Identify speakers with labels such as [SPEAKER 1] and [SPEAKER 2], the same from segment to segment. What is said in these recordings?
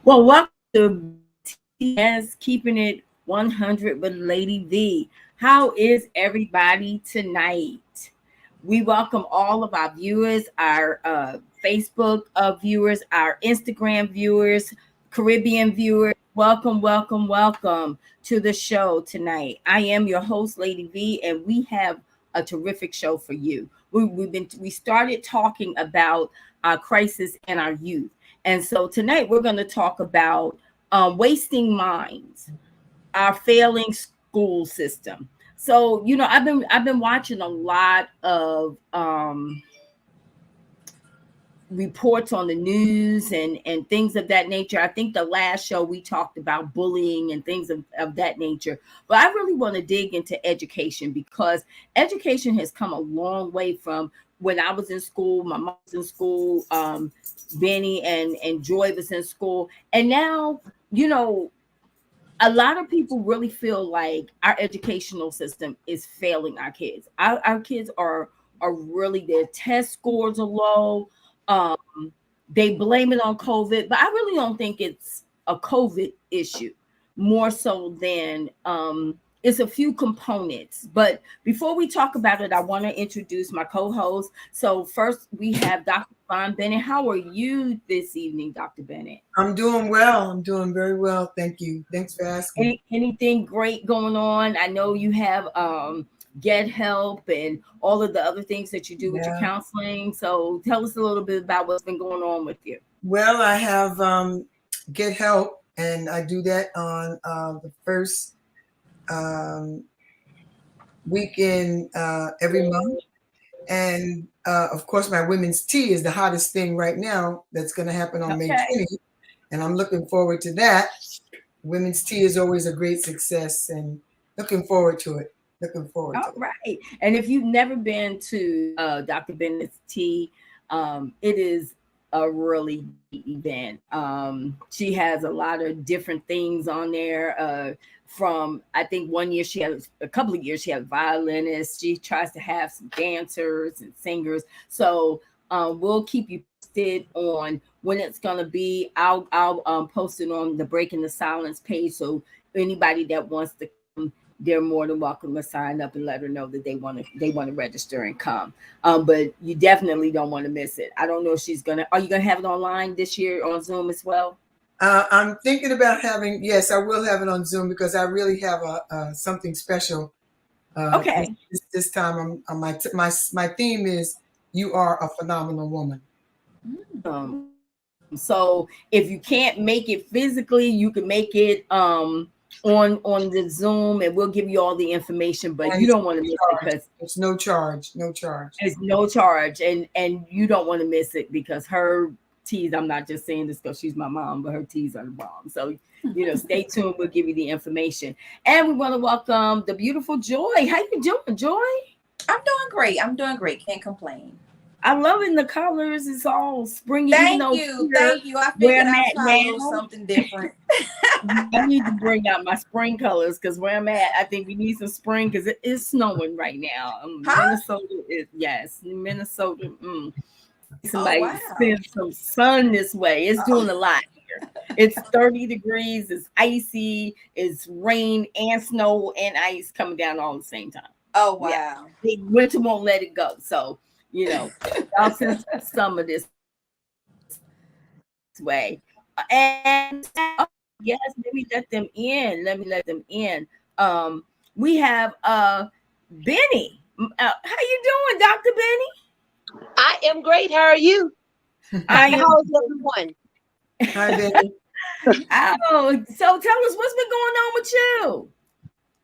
[SPEAKER 1] Well, welcome to BTS Keeping It 100 with Ladie Vee. How is everybody tonight? We welcome all of our viewers, our Facebook viewers, our Instagram viewers, Caribbean viewers. Welcome, welcome, welcome to the show tonight. I am your host, Ladie Vee, and we have a terrific show for you. We started talking about our crisis in our youth, and so tonight we're going to talk about wasting minds, our failing school system. So I've been watching a lot of reports on the news and things of that nature. I think the last show we talked about bullying and things of that nature. But I really want to dig into education because education has come a long way from when I was in school. My mom was in school, Benny and Joy was in school. And now, a lot of people really feel like our educational system is failing our kids. Our kids are really, their test scores are low. Um, they blame it on COVID, but I really don't think it's a COVID issue, more so than it's a few components. But before we talk about it, I want to introduce my co-host. So first we have Dr. Von Bennett. How are you this evening, Dr. Bennett?
[SPEAKER 2] I'm doing well. I'm doing very well. Thank you. Thanks for asking.
[SPEAKER 1] Anything great going on? I know you have Get Help and all of the other things that you do with your counseling. So tell us a little bit about what's been going on with you.
[SPEAKER 2] Well, I have Get Help, and I do that on the first weekend every month. And of course, my women's tea is the hottest thing right now. That's going to happen on May 20th, and I'm looking forward to that. Women's tea is always a great success, and looking forward to it.
[SPEAKER 1] All right. And if you've never been to Dr. Bennett's tea, it is a really great event. She has a lot of different things on there. From, I think one year she had, a couple of years she had violinists. She tries to have some dancers and singers. So we'll keep you posted on when it's gonna be. I'll post it on the Breaking the Silence page. So anybody that wants to come, they're more than welcome to sign up and let her know that they want to register and come. But you definitely don't want to miss it. I don't know if she's gonna. Are you gonna have it online this year on Zoom as well?
[SPEAKER 2] I'm thinking about having. Yes, I will have it on Zoom because I really have something special.
[SPEAKER 1] Okay.
[SPEAKER 2] This time, my theme is "You Are a Phenomenal Woman."
[SPEAKER 1] So if you can't make it physically, you can make it on the Zoom, and we'll give you all the information. But
[SPEAKER 2] And
[SPEAKER 1] you don't want to miss it because
[SPEAKER 2] it's no charge.
[SPEAKER 1] It's no charge, and you don't want to miss it because her teas. I'm not just saying this because she's my mom, but her teas are the bomb. So stay tuned. We'll give you the information, and we want to welcome the beautiful Joy. How you doing, Joy?
[SPEAKER 3] I'm doing great. Can't complain.
[SPEAKER 1] I'm loving the colors. It's all springy.
[SPEAKER 3] Thank you. I figured I'd try a little something different.
[SPEAKER 1] I need to bring out my spring colors because where I'm at, I think we need some spring because it is snowing right now. Minnesota is, yes, Minnesota. Somebody send some sun this way. It's doing a lot here. It's 30 degrees. It's icy. It's rain and snow and ice coming down all at the same time.
[SPEAKER 3] Oh, wow.
[SPEAKER 1] Yeah. Winter won't let it go. So, y'all send some of this way. And yes, let me let them in. We have Benny. How you doing, Dr. Benny?
[SPEAKER 4] I am great. How are you? How's everyone?
[SPEAKER 2] Hi, Benny.
[SPEAKER 1] So tell us what's been going on with you.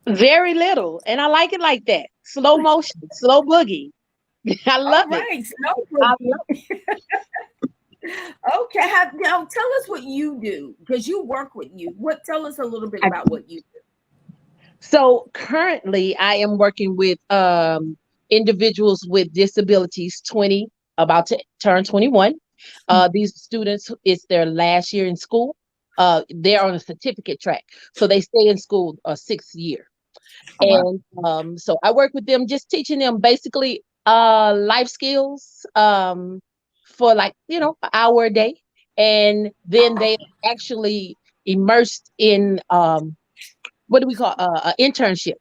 [SPEAKER 4] Very little, and I like it like that. Slow motion, slow boogie. I love it.
[SPEAKER 1] Slow boogie. Okay, now tell us what you do because you work with youth. Tell us a little bit about what you do.
[SPEAKER 4] So currently, I am working with individuals with disabilities, about to turn 21. These students, it's their last year in school. They're on a certificate track, so they stay in school a 6th year. And so I work with them, just teaching them basically life skills for an hour a day. and then they actually immersed in what do we call an internship.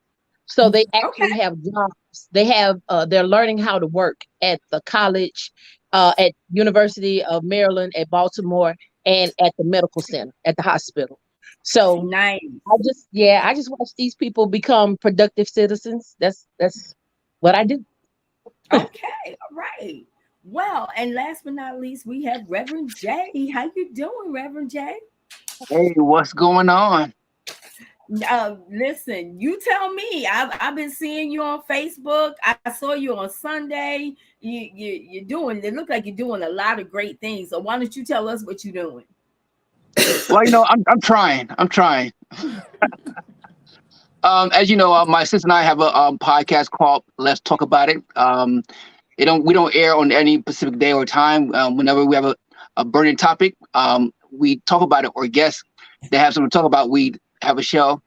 [SPEAKER 4] So they
[SPEAKER 1] Okay.
[SPEAKER 4] actually have jobs. They have they're learning how to work at the college, at University of Maryland, at Baltimore, and at the medical center, at the hospital. So
[SPEAKER 1] Nice.
[SPEAKER 4] I just watch these people become productive citizens. That's what I do.
[SPEAKER 1] Okay. All right. Well, and last but not least, we have Reverend Jay. How you doing, Reverend Jay?
[SPEAKER 5] Hey, what's going on?
[SPEAKER 1] Listen, you tell me. I've been seeing you on Facebook. I saw you on Sunday. You're doing. It look like you're doing a lot of great things. So why don't you tell us what you're doing?
[SPEAKER 5] Well, I'm trying. I'm trying. As you know, my sister and I have a podcast called "Let's Talk About It." We don't air on any specific day or time. Whenever we have a burning topic, we talk about it. Or guests that have something to talk about, we have a show.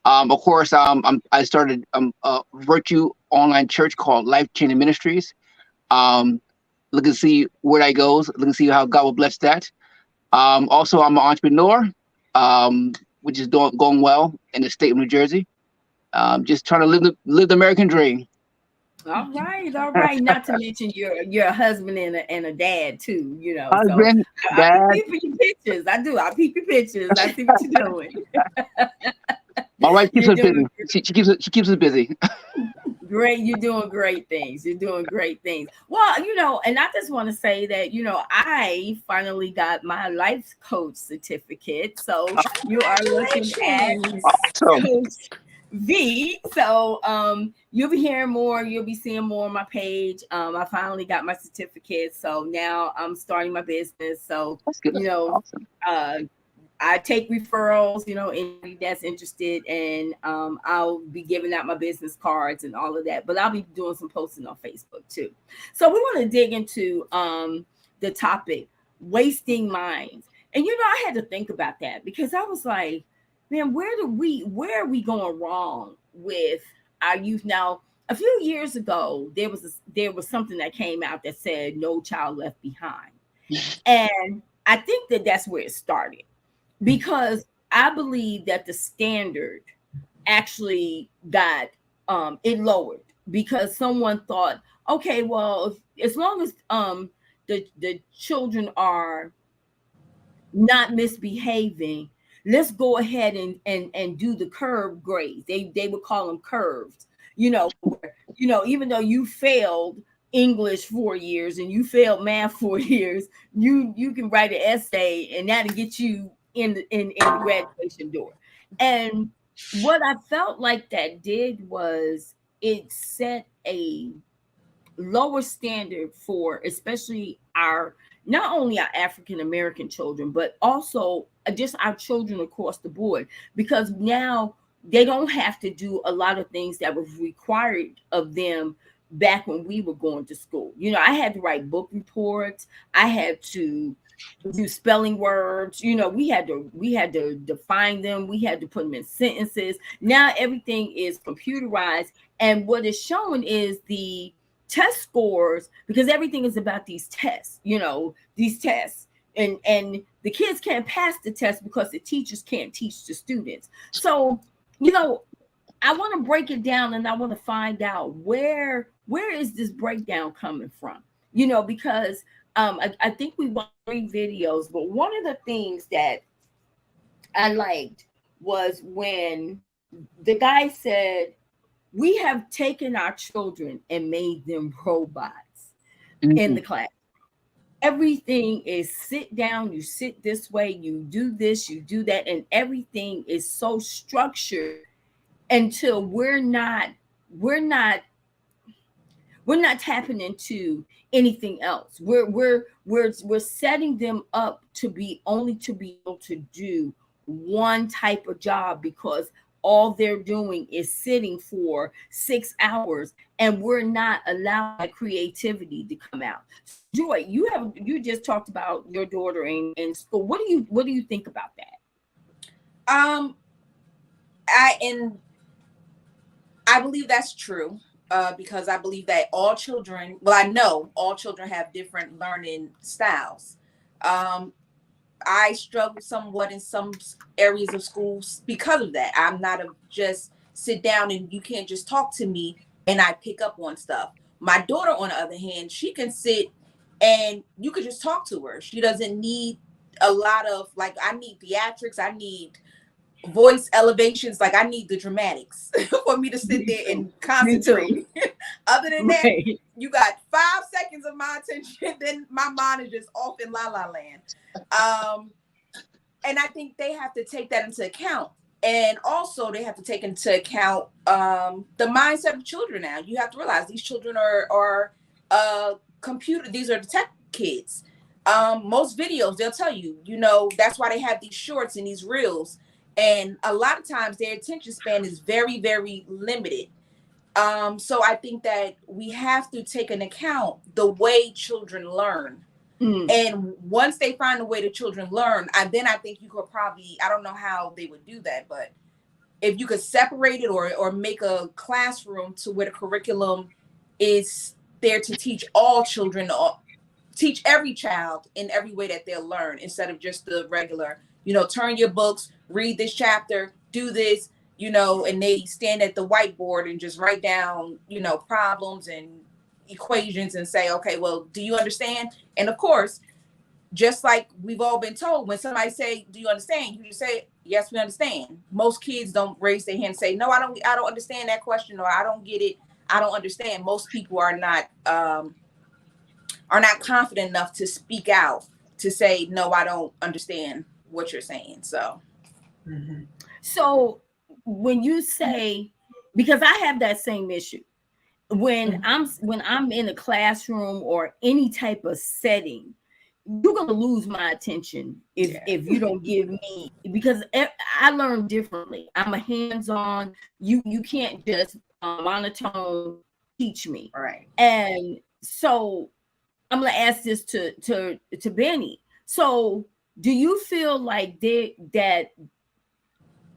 [SPEAKER 5] Of course, I started a virtue online church called Life Changing Ministries. Look and see where that goes. Look and see how God will bless that. Also, I'm an entrepreneur, which is going well in the state of New Jersey. Just trying to live the American dream.
[SPEAKER 1] All right, all right. Not to mention you're a husband and a dad too. You know, so
[SPEAKER 5] Husband,
[SPEAKER 1] I
[SPEAKER 5] dad.
[SPEAKER 1] peep your pictures. I do. I peep your pictures. I see what you're doing.
[SPEAKER 5] My wife keeps
[SPEAKER 1] You're
[SPEAKER 5] us busy.
[SPEAKER 1] doing
[SPEAKER 5] She keeps us busy.
[SPEAKER 1] great. You're doing great things. You're doing great things. Well, and I just want to say that, I finally got my life coach certificate. So you are looking at
[SPEAKER 5] Awesome.
[SPEAKER 1] Coach V. So you'll be hearing more, you'll be seeing more on my page. I finally got my certificate. So now I'm starting my business. So,
[SPEAKER 5] That's good. Awesome.
[SPEAKER 1] I take referrals, anybody that's interested, and I'll be giving out my business cards and all of that. But I'll be doing some posting on Facebook too. So we want to dig into the topic, wasting minds. And I had to think about that because I was like, man, where are we going wrong with our youth? Now, a few years ago, there was something that came out that said "No Child Left Behind," and I think that's where it started, because I believe that the standard actually got it lowered because someone thought, okay, well, as long as the children are not misbehaving, let's go ahead and do the curve grades. They would call them curves. Even though you failed English 4 years and you failed math 4 years, you can write an essay and that'll get you in the graduation door. And what I felt like that did was it set a lower standard for especially not only our African American children, but also just our children across the board, because now they don't have to do a lot of things that was required of them back when we were going to school. I had to write book reports. I had to do spelling words. We had to define them. We had to put them in sentences. Now everything is computerized, and what is showing is the test scores, because everything is about these tests. These tests, and the kids can't pass the test because the teachers can't teach the students. So I want to break it down, and I want to find out where is this breakdown coming from. Because I think we watched 3 videos, but one of the things that I liked was when the guy said, we have taken our children and made them robots in the class. Everything is sit down, you sit this way, you do this, you do that, and everything is so structured until we're not tapping into anything else. We're setting them up to be able to do one type of job, because all they're doing is sitting for 6 hours, and we're not allowing that creativity to come out. Joy, you just talked about your daughter in school. What do you think about that?
[SPEAKER 3] I believe that's true, because I believe that all children, well, I know all children have different learning styles. I struggle somewhat in some areas of schools because of that. I'm not a just sit down and you can't just talk to me and I pick up on stuff. My daughter, on the other hand, she can sit and you could just talk to her. She doesn't need a lot of, like, I need theatrics, I need voice elevations, like I need the dramatics for me to sit there and concentrate. Other than that, you got 5 seconds of my attention, then my mind is just off in la la land. And I think they have to take that into account. And also they have to take into account the mindset of children now. You have to realize these children are computer, these are the tech kids. Most videos, they'll tell you, you know, that's why they have these shorts and these reels. And a lot of times their attention span is very, very limited. So I think that we have to take into account the way children learn. And once they find a way that children learn, then I think you could probably, I don't know how they would do that, but if you could separate it or make a classroom to where the curriculum is there to teach all children, teach every child in every way that they'll learn, instead of just the regular, you know, turn your books, read this chapter, do this, you know, and they stand at the whiteboard and just write down, you know, problems and equations and say, okay, well, do you understand? And of course, just like we've all been told, when somebody say, do you understand? You just say, yes, we understand. Most kids don't raise their hand and say, no, I don't understand that question, or I don't get it. I don't understand. Most people are not confident enough to speak out to say, no, I don't understand what you're saying. So,
[SPEAKER 1] so when you say, because I have that same issue, when I'm in a classroom or any type of setting, you're gonna lose my attention if you don't give me, because I learn differently. I'm a hands-on. You can't just monotone teach me,
[SPEAKER 3] right?
[SPEAKER 1] And so I'm gonna ask this to Benny. So do you feel like that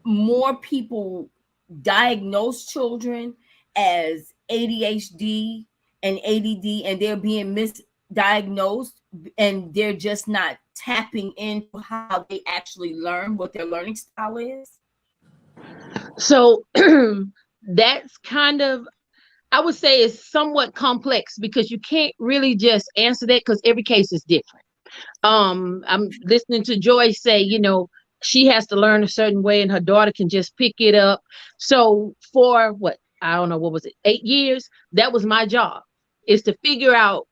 [SPEAKER 1] more people diagnose children as ADHD and ADD, and they're being misdiagnosed, and they're just not tapping into how they actually learn, what their learning style is?
[SPEAKER 4] So that's kind of, I would say, it's somewhat complex, because you can't really just answer that, because every case is different. I'm listening to Joy say, you know, she has to learn a certain way and her daughter can just pick it up. So for what, I don't know, what was it, 8 years? That was my job, is to figure out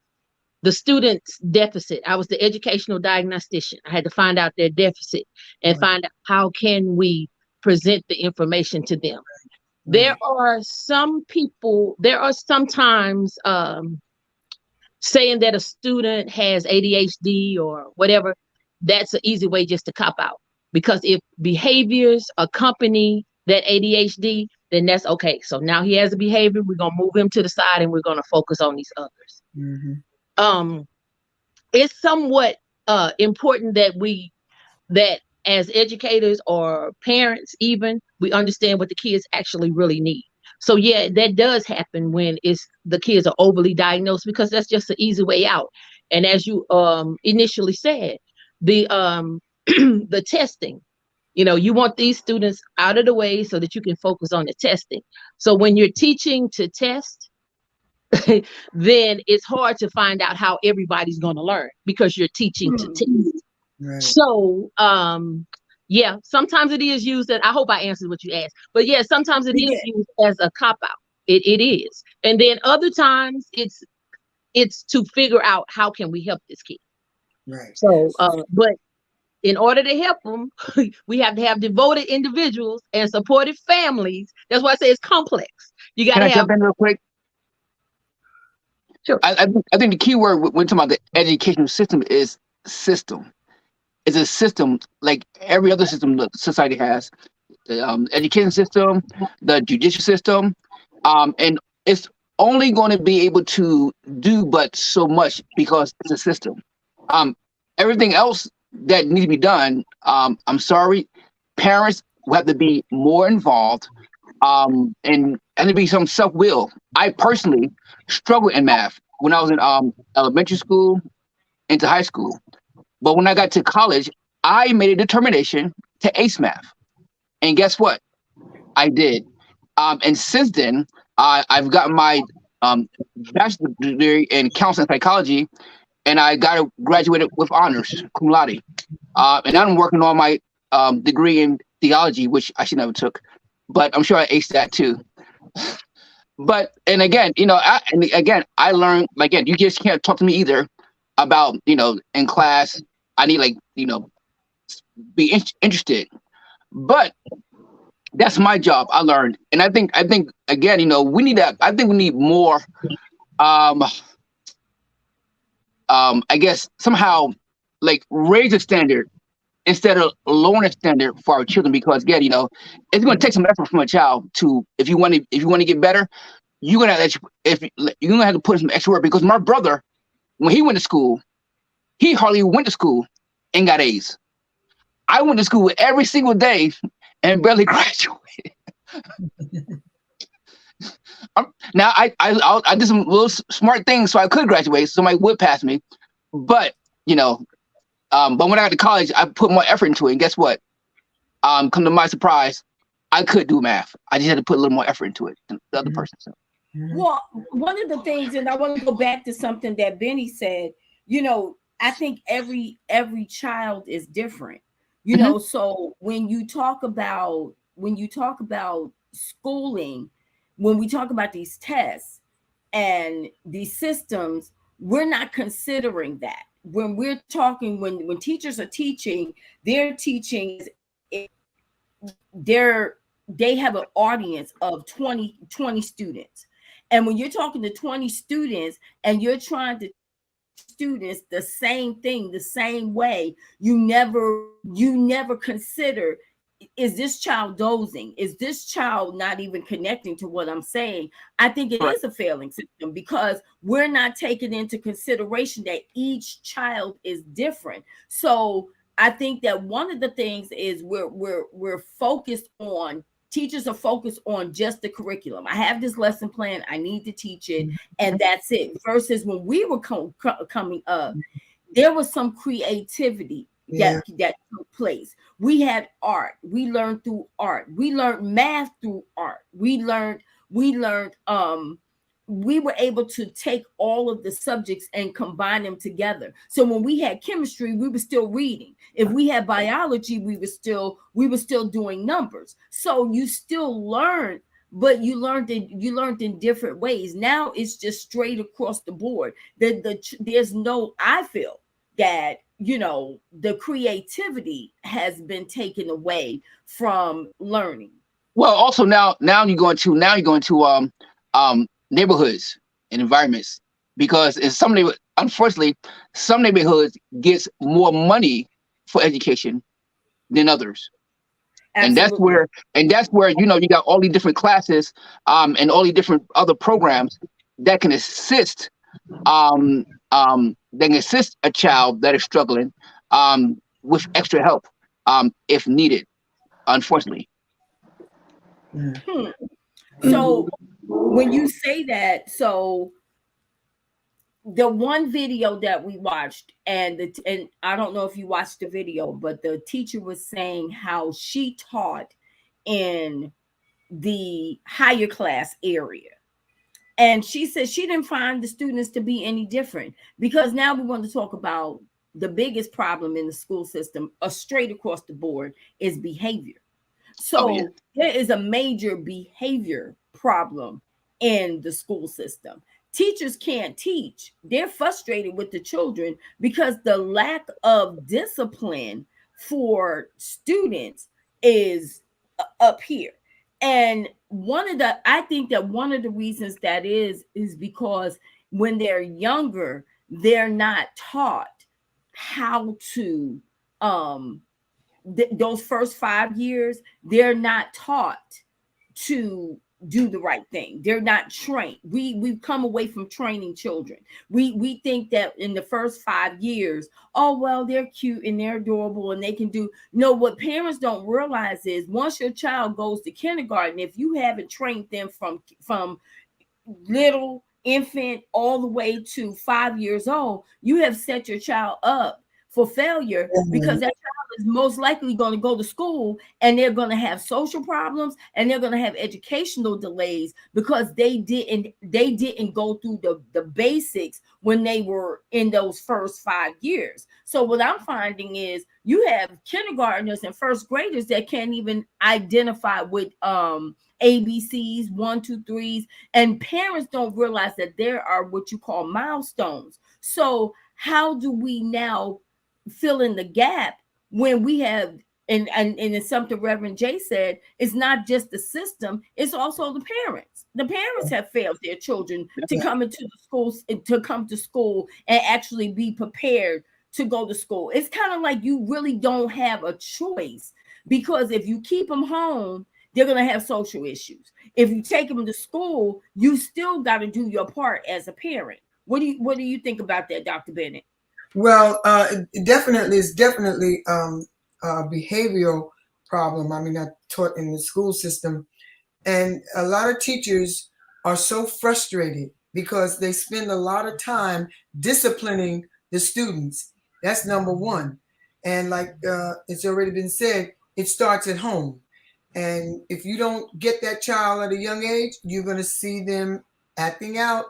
[SPEAKER 4] the student's deficit. I was the educational diagnostician. I had to find out their deficit and find out how can we present the information to them. There are some people, there are sometimes saying that a student has ADHD or whatever. That's an easy way just to cop out, because if behaviors accompany that ADHD, then that's okay. So now he has a behavior, we're gonna move him to the side and we're gonna focus on these others. It's somewhat important that as educators or parents, even, we understand what the kids actually really need. So yeah, that does happen when the kids are overly diagnosed, because that's just an easy way out. And as you initially said, the the testing, you know, you want these students out of the way so that you can focus on the testing. So when you're teaching to test, then it's hard to find out how everybody's going to learn, because you're teaching to test. So yeah, sometimes it is used, and I hope I answered what you asked, but yeah, sometimes it is used as a cop out. It is. And then other times it's to figure out how can we help this kid. So but in order to help them, we have to have devoted individuals and supportive families. That's why I say it's complex. You got to have.
[SPEAKER 5] Jump in real quick?
[SPEAKER 4] Sure.
[SPEAKER 5] I think the key word when talking about the educational system is system. It's a system like every other system that society has. The education system, the judicial system, and it's only going to be able to do but so much because it's a system. Everything else that needs to be done, I'm sorry, parents will have to be more involved, and to be some self-will. I personally struggled in math when I was in elementary school into high school. But when I got to college, I made a determination to ace math. And guess what? I did. And since then, I've gotten my bachelor's degree in counseling psychology, and I got graduated with honors, cum laude. And I'm working on my degree in theology, which I should never took, but I'm sure I aced that too. But and again, I learned again. You just can't talk to me either about in class. I need be interested, but that's my job. I learned, and I think again, we need that. I think we need more. I guess somehow raise the standard instead of lowering the standard for our children, because again, it's going to take some effort from a child to if you want to get better, you're gonna have to put in some extra work. Because my brother, when he went to school, he hardly went to school and got A's. I went to school every single day and barely graduated. Now I did some little smart things so I could graduate, so somebody would pass me. But but when I got to college, I put more effort into it. And guess what? Come to my surprise, I could do math. I just had to put a little more effort into it than the other person. So.
[SPEAKER 1] Well, one of the things, and I want to go back to something that Benny said. I think every child is different. So when you talk about schooling, when we talk about these tests and these systems, we're not considering that. When we're talking, when teachers are teaching, they're teaching, they have an audience of 20 students. And when you're talking to 20 students and you're trying to students the same thing the same way, you never consider, is this child dozing? Is this child not even connecting to what I'm saying? I think it is a failing system, because we're not taking into consideration that each child is different. So I think that one of the things is we're focused on, teachers are focused on just the curriculum. I have this lesson plan, I need to teach it, and that's it. Versus when we were coming up, there was some creativity that took place. We had art. We learned through art. We learned math through art. We were able to take all of the subjects and combine them together. So when we had chemistry, we were still reading. If we had biology, we were still doing numbers. So you still learned, but you learned in different ways. Now it's just straight across the board. There's no, I feel that the creativity has been taken away from learning.
[SPEAKER 5] Well, also now you're going to neighborhoods and environments, because unfortunately some neighborhoods gets more money for education than others. Absolutely. And that's where you got all these different classes and all these different other programs that can assist a child that is struggling with extra help if needed, unfortunately.
[SPEAKER 1] So when you say that, so the one video that we watched, and I don't know if you watched the video, but the teacher was saying how she taught in the higher class area. And she said she didn't find the students to be any different, because now we want to talk about the biggest problem in the school system, straight across the board, is behavior. So there is a major behavior problem in the school system. Teachers can't teach. They're frustrated with the children because the lack of discipline for students is up here. And I think that one of the reasons that is because when they're younger, they're not taught how to, those first 5 years, they're not taught to do the right thing. They're not trained. We've come away from training children. We think that in the first 5 years, oh, well, they're cute and they're adorable and they can do. No, what parents don't realize is once your child goes to kindergarten, if you haven't trained them from little infant all the way to 5 years old, you have set your child up for failure, because that child is most likely going to go to school and they're going to have social problems and they're going to have educational delays because they didn't go through the basics when they were in those first 5 years. So what I'm finding is you have kindergartners and first graders that can't even identify with ABCs, 1, 2, 3s, and parents don't realize that there are what you call milestones. So how do we now fill in the gap when we have, and it's something Reverend Jay said, it's not just the system, it's also the parents. The parents have failed their children to come into the schools, to come to school and actually be prepared to go to school. It's kind of like you really don't have a choice, because if you keep them home, they're going to have social issues. If you take them to school, you still got to do your part as a parent. What do you think about that, Dr. Bennett?
[SPEAKER 2] Well, it's definitely a behavioral problem. I mean, I taught in the school system, and a lot of teachers are so frustrated because they spend a lot of time disciplining the students. That's number one. And like it's already been said, it starts at home. And if you don't get that child at a young age, you're going to see them acting out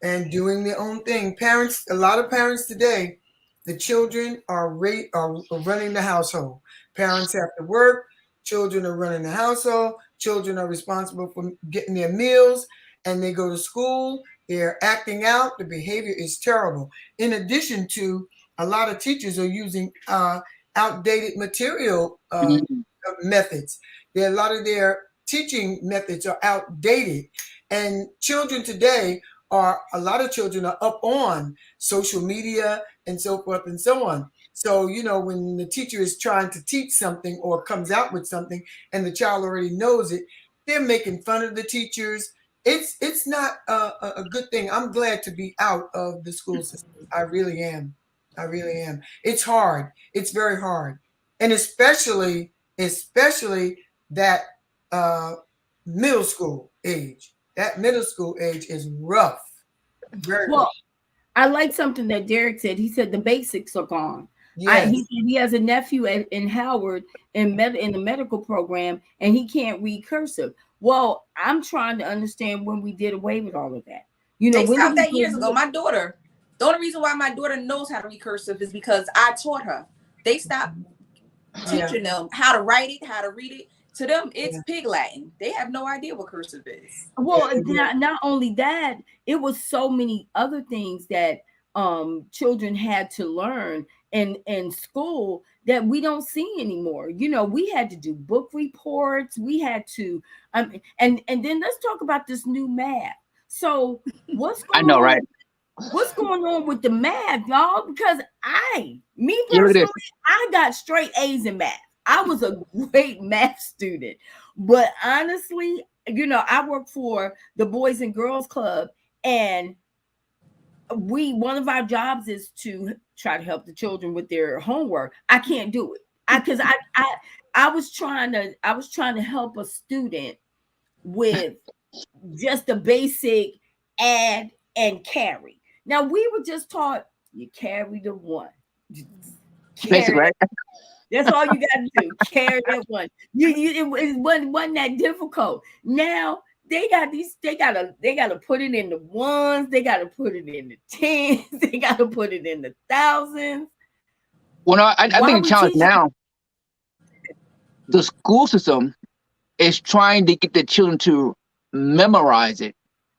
[SPEAKER 2] and doing their own thing. Parents, a lot of parents today, the children are running the household. Parents have to work. Children are running the household. Children are responsible for getting their meals, and they go to school. They're acting out. The behavior is terrible. In addition to, a lot of teachers are using outdated material methods. A lot of their teaching methods are outdated, and children today a lot of children are up on social media and so forth and so on. So, when the teacher is trying to teach something or comes out with something and the child already knows it, they're making fun of the teachers. It's not a good thing. I'm glad to be out of the school system. I really am. It's hard. It's very hard. And especially that middle school age. That middle school age is rough. Very rough.
[SPEAKER 1] I like something that Derek said. He said the basics are gone.
[SPEAKER 2] Yes.
[SPEAKER 1] He said he has a nephew in Howard in the medical program, and he can't read cursive. Well, I'm trying to understand when we did away with all of that.
[SPEAKER 3] They stopped that years ago. My daughter, the only reason why my daughter knows how to read cursive is because I taught her. They stopped teaching them how to write it, how to read it. To them, it's Pig Latin. They have no idea what cursive is.
[SPEAKER 1] Well, not only that, it was so many other things that children had to learn in school that we don't see anymore. We had to do book reports. We had to, and then let's talk about this new math. So what's going on? I know, right? What's going on with the math, y'all? Because me personally, I got straight A's in math. I was a great math student, but honestly, I work for the Boys and Girls Club, and one of our jobs is to try to help the children with their homework. I can't do it because I was trying to help a student with just the basic add and carry. Now we were just taught you carry the one.
[SPEAKER 5] Basic, right?
[SPEAKER 1] That's all you got to do. Carry that one. It wasn't that difficult. Now they got to put it in the ones. They got to put it in the tens. They got to put it in the thousands.
[SPEAKER 5] Well, no, I think the challenge now, the school system is trying to get the children to memorize it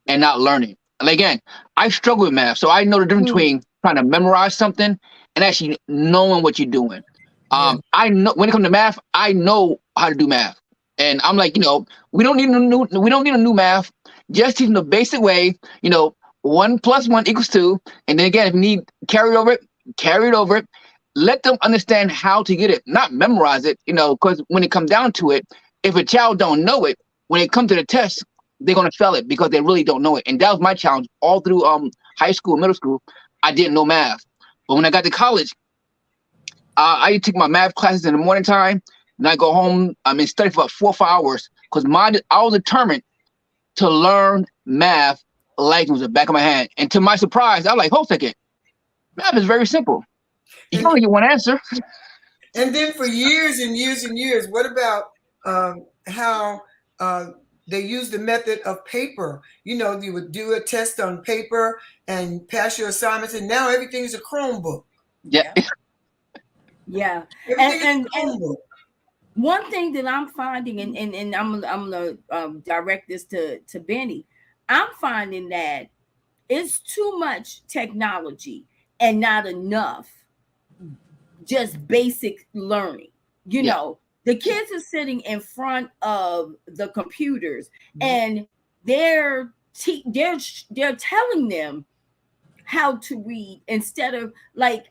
[SPEAKER 5] and not learn it. And again, I struggle with math, so I know the difference between trying to memorize something and actually knowing what you're doing. I know when it comes to math, I know how to do math, and I'm like, we don't need a new math. Just teach them the basic way. 1 + 1 = 2, and then again, if you need carry it over. Let them understand how to get it, not memorize it. Because when it comes down to it, if a child don't know it, when it comes to the test, they're gonna fail it because they really don't know it. And that was my challenge all through high school, middle school. I didn't know math, but when I got to college, I used to take my math classes in the morning time, and I go home and study for about 4 or 5 hours because I was determined to learn math like it was the back of my hand. And to my surprise, I was like, hold a second, math is very simple. You only get one answer.
[SPEAKER 2] And then for years and years and years, what about how they use the method of paper? You know, you would do a test on paper and pass your assignments, and now everything is a Chromebook.
[SPEAKER 5] Yeah.
[SPEAKER 1] Yeah.
[SPEAKER 2] Everything is a
[SPEAKER 1] And
[SPEAKER 2] Chromebook.
[SPEAKER 1] one thing that I'm finding, and I'm gonna direct this to Benny. I'm finding that it's too much technology and not enough just basic learning. You
[SPEAKER 5] Yeah.
[SPEAKER 1] know, the kids are sitting in front of the computers and they're they're telling them how to read instead of like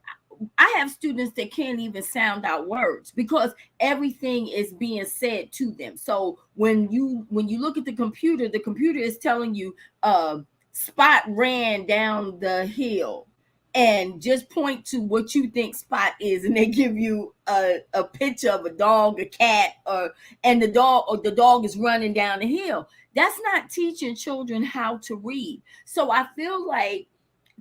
[SPEAKER 1] I have students that can't even sound out words because everything is being said to them. So when you look at the computer is telling you Spot ran down the hill and just point to what you think Spot is, and they give you a picture of a dog, a cat, and the dog is running down the hill. That's not teaching children how to read. So I feel like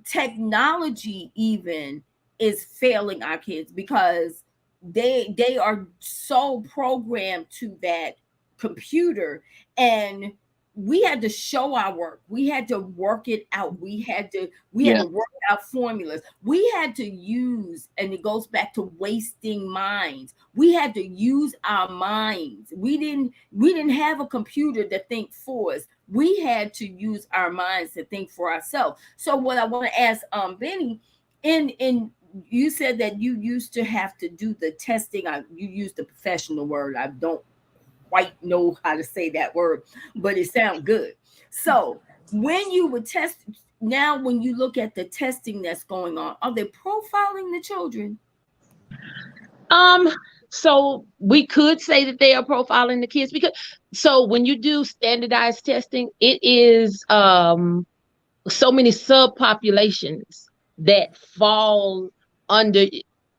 [SPEAKER 1] technology even is failing our kids because they are so programmed to that computer, and we had to show our work, we had to work it out, we had to
[SPEAKER 5] Yeah.
[SPEAKER 1] work out formulas, we had to use, and it goes back to wasting minds, we had to use our minds. We didn't have a computer to think for us, we had to use our minds to think for ourselves. So what I want to ask Benny, in you said that you used to have to do the testing. You used the professional word. I don't quite know how to say that word, but it sounds good. So when you would test, now when you look at the testing that's going on, are they profiling the children?
[SPEAKER 4] So we could say that they are profiling the kids because so when you do standardized testing, it is so many subpopulations that fall under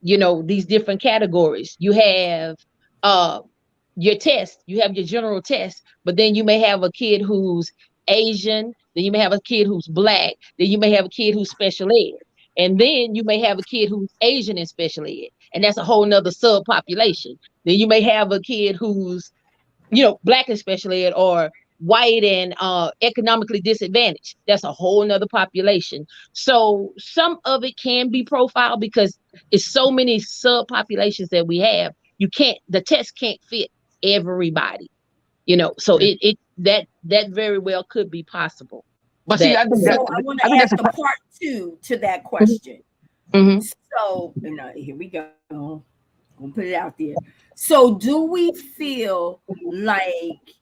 [SPEAKER 4] these different categories. You have uh your test, you have your general test, but then you may have a kid who's Asian, then you may have a kid who's black, then you may have a kid who's special ed, and then you may have a kid who's Asian in special ed, and that's a whole nother subpopulation. Then you may have a kid who's black in special ed, or white and economically disadvantaged. That's a whole nother population. So some of it can be profiled because it's so many subpopulations that we have. The test can't fit everybody, so that very well could be possible.
[SPEAKER 5] But see, I think
[SPEAKER 1] So
[SPEAKER 5] that
[SPEAKER 1] I want
[SPEAKER 5] I
[SPEAKER 1] to
[SPEAKER 5] think
[SPEAKER 1] ask
[SPEAKER 5] that's
[SPEAKER 1] a
[SPEAKER 5] a
[SPEAKER 1] part two to that question.
[SPEAKER 4] Mhm.
[SPEAKER 1] So here we go. We'll put it out there. So do we feel like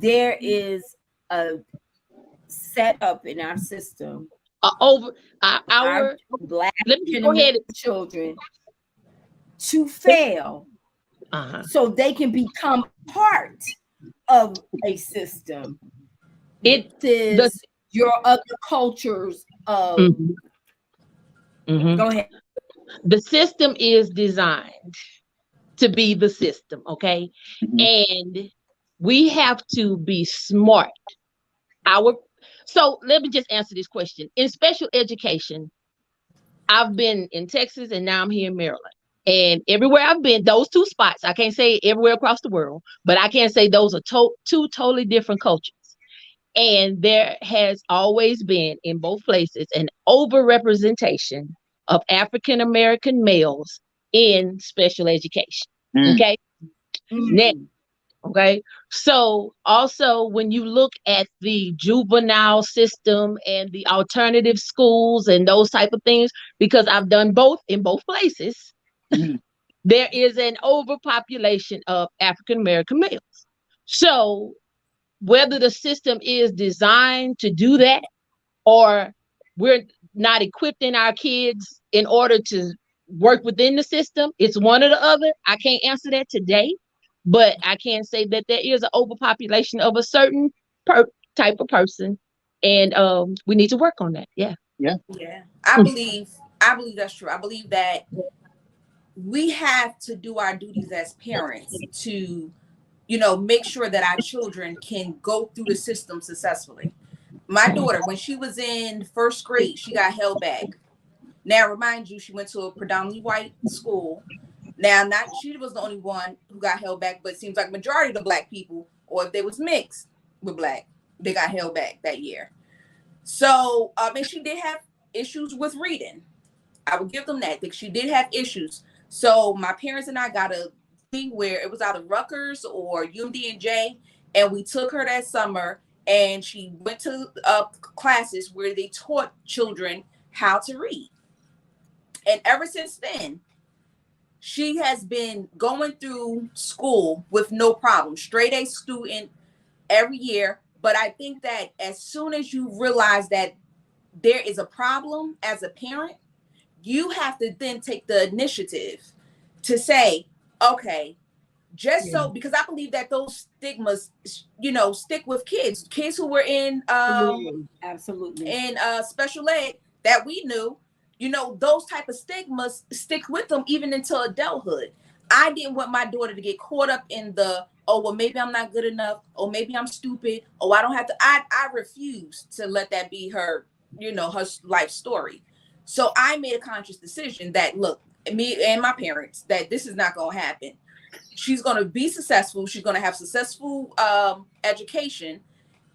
[SPEAKER 1] there is a setup in our system
[SPEAKER 4] Over
[SPEAKER 1] our
[SPEAKER 4] our
[SPEAKER 1] black
[SPEAKER 4] let me
[SPEAKER 1] and
[SPEAKER 4] go ahead.
[SPEAKER 1] American children to fail
[SPEAKER 4] Uh-huh.
[SPEAKER 1] so they can become part of a system
[SPEAKER 4] It the
[SPEAKER 1] versus your other cultures of
[SPEAKER 4] mhm, mhm.
[SPEAKER 1] go ahead.
[SPEAKER 4] The system is designed to be the system, okay?
[SPEAKER 5] Mhm.
[SPEAKER 4] And we have to be smart. Our So let me just answer this question. In special education, I've been in Texas and now I'm here in Maryland. And everywhere I've been, those two spots, I can't say everywhere across the world, but I can say those are two totally different cultures. And there has always been in both places an overrepresentation of African American males in special education.
[SPEAKER 5] Mm.
[SPEAKER 4] Okay. Next,
[SPEAKER 1] Mm.
[SPEAKER 4] okay. So also when you look at the juvenile system and the alternative schools and those type of things, because I've done both in both places,
[SPEAKER 5] Mhm.
[SPEAKER 4] there is an overpopulation of African American males. So whether the system is designed to do that or we're not equipping our kids in order to work within the system, it's one or the other. I can't answer that today, but I can say that there is an overpopulation of a certain type of person, and we need to work on that. Yeah.
[SPEAKER 5] Yeah.
[SPEAKER 3] Yeah, I believe that's true. I believe that we have to do our duties as parents to, make sure that our children can go through the system successfully. My daughter, when she was in first grade, she got held back. Now, remind you, she went to a predominantly white school. Now, not she was the only one who got held back, but it seems like majority of the black people, or if they was mixed with black, they got held back that year. So, and she did have issues with reading. I would give them that. She did have issues. So my parents and I got a thing where it was either Rutgers or UMD&J, and we took her that summer, and she went to classes where they taught children how to read. And ever since then, she has been going through school with no problem, straight A student every year. But I think that as soon as you realize that there is a problem as a parent, you have to then take the initiative to say, okay, just so, because I believe that those stigmas, stick with kids who were in
[SPEAKER 1] absolutely
[SPEAKER 3] in special ed that we knew, those type of stigmas stick with them even until adulthood. I didn't want my daughter to get caught up in the, oh, well, maybe I'm not good enough, or maybe I'm stupid, or I don't have to. I refuse to let that be her, her life story. So I made a conscious decision that, look, me and my parents, that this is not going to happen. She's going to be successful. She's going to have successful education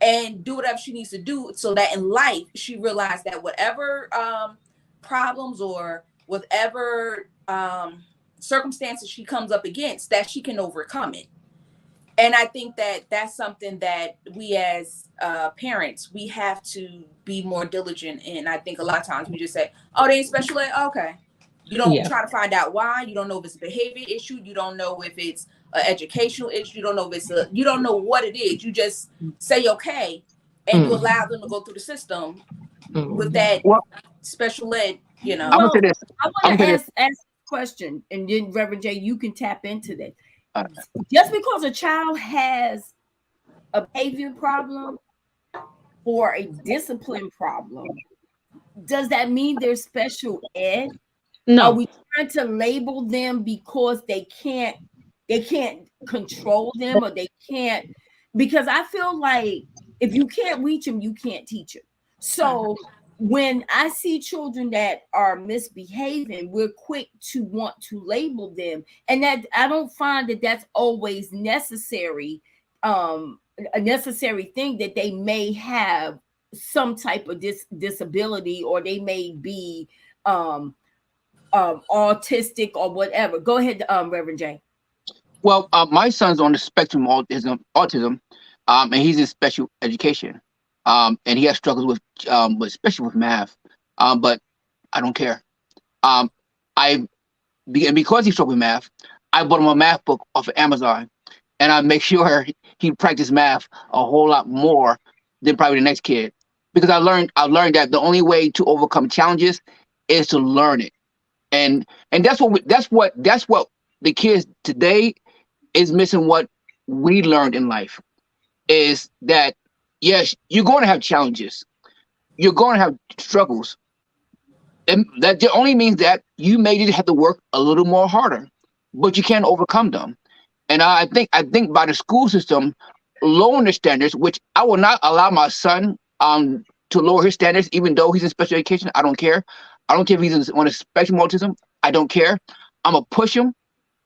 [SPEAKER 3] and do whatever she needs to do, so that in life she realized that whatever problems or whatever circumstances she comes up against, that she can overcome it. And I think that that's something that we as parents, we have to be more diligent in. I think a lot of times we just say, oh, they ain't special ed. Okay. You don't try to find out why. You don't know if it's a behavior issue. You don't know if it's an educational issue. You don't know if it's you don't know what it is. You just say, okay. And you allow them to go through the system with that special ed,
[SPEAKER 1] Well, I want to ask a question, and then Reverend J, you can tap into that. Just because a child has a behavior problem or a discipline problem, does that mean they're special ed?
[SPEAKER 4] No.
[SPEAKER 1] Are we trying to label them because they can't control them, or they can't? Because I feel like if you can't reach them, you can't teach them. So when I see children that are misbehaving, we're quick to want to label them, and that I don't find that that's always necessary. A necessary thing, that they may have some type of disability, or they may be autistic or whatever. Go ahead, Reverend J.
[SPEAKER 5] Well, my son's on the spectrum of autism, and he's in special education. And he has struggles with, especially with math. But I don't care. Because he struggles with math, I bought him a math book off of Amazon, and I make sure he practices math a whole lot more than probably the next kid, because I learned that the only way to overcome challenges is to learn it, and that's what the kids today is missing. What we learned in life is that, yes, you're going to have challenges. You're going to have struggles. And that only means that you may just have to work a little more harder, but you can overcome them. And I think by the school system lowering the standards, which I will not allow my son to lower his standards, even though he's in special education. I don't care. I don't care if he's on a spectrum of autism. I don't care. I'm going to push him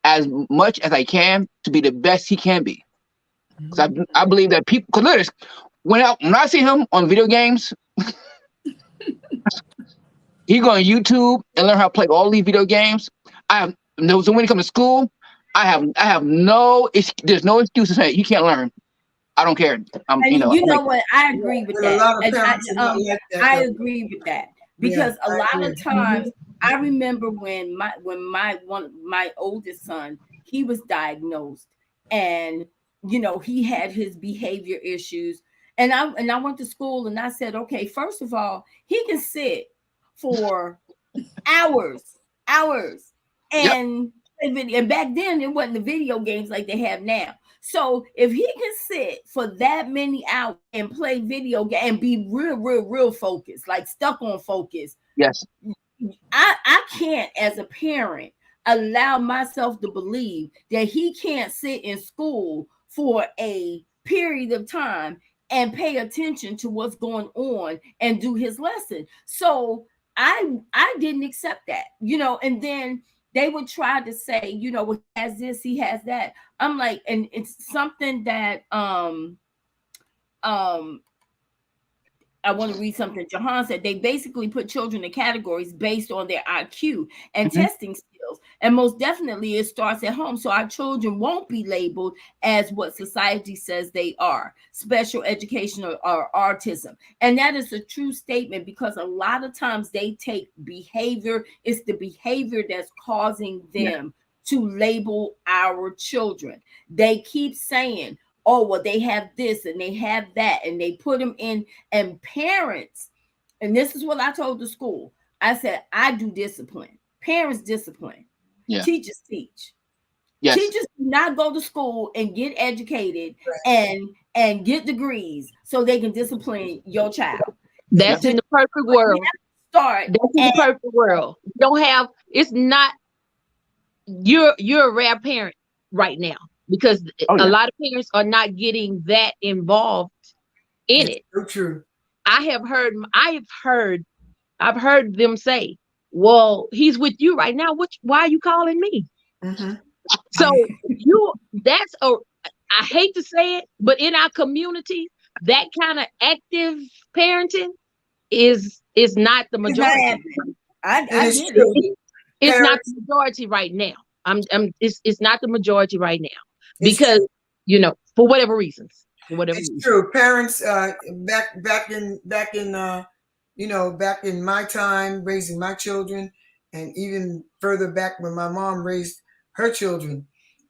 [SPEAKER 5] as much as I can to be the best he can be. Because I believe that people, because look at this, when I see him on video games, he go on YouTube and learn how to play all these video games. So when he comes to school, there's no excuse to say he can't learn. I don't care.
[SPEAKER 1] What? I agree with that. I agree with that, because a lot of times I remember when my oldest son, he was diagnosed, and he had his behavior issues, and I went to school and I said, okay, first of all, he can sit for hours, and back then it wasn't the video games like they have now. So if he can sit for that many hours and play video game and be real focused, like stuck on focus,
[SPEAKER 5] yes,
[SPEAKER 1] I can't, as a parent, allow myself to believe that he can't sit in school for a period of time and pay attention to what's going on and do his lesson. So I didn't accept that, and then they would try to say, well, he has this, he has that. I'm like, and it's something that I want to read something Jahan said. They basically put children in categories based on their IQ and testing skills. And most definitely it starts at home. So our children won't be labeled as what society says they are, special education or autism. And that is a true statement, because a lot of times they take behavior. It's the behavior that's causing them to label our children. They keep saying, oh, well, they have this and they have that, and they put them in. And parents, and this is what I told the school, I said, I do discipline. Parents discipline. Yeah. Teachers teach. Yes. Teachers do not go to school and get educated and get degrees so they can discipline your child.
[SPEAKER 4] That's in the perfect world. That's in the perfect world. You don't have, it's not, you're a rare parent right now, because a lot of parents are not getting that involved in it.
[SPEAKER 2] So true.
[SPEAKER 4] I've heard them say, well, he's with you right now. Why are you calling me? Mm-hmm. So I hate to say it, but in our community, that kind of active parenting is not the majority.
[SPEAKER 1] I get it.
[SPEAKER 4] It's not the majority right now. It's not the majority right now. Because for whatever reasons,
[SPEAKER 2] true. Parents, back in my time raising my children, and even further back when my mom raised her children,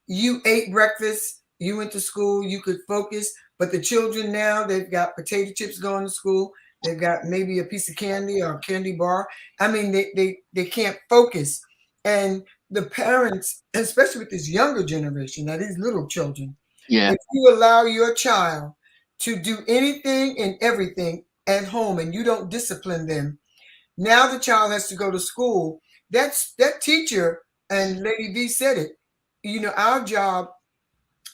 [SPEAKER 2] you ate breakfast, you went to school, you could focus. But the children now, they've got potato chips going to school. They've got maybe a piece of candy or a candy bar. I mean, they can't focus. And the parents, especially with this younger generation, now these little children, if you allow your child to do anything and everything at home and you don't discipline them, now the child has to go to school. That teacher, and Ladie Vee said it, our job,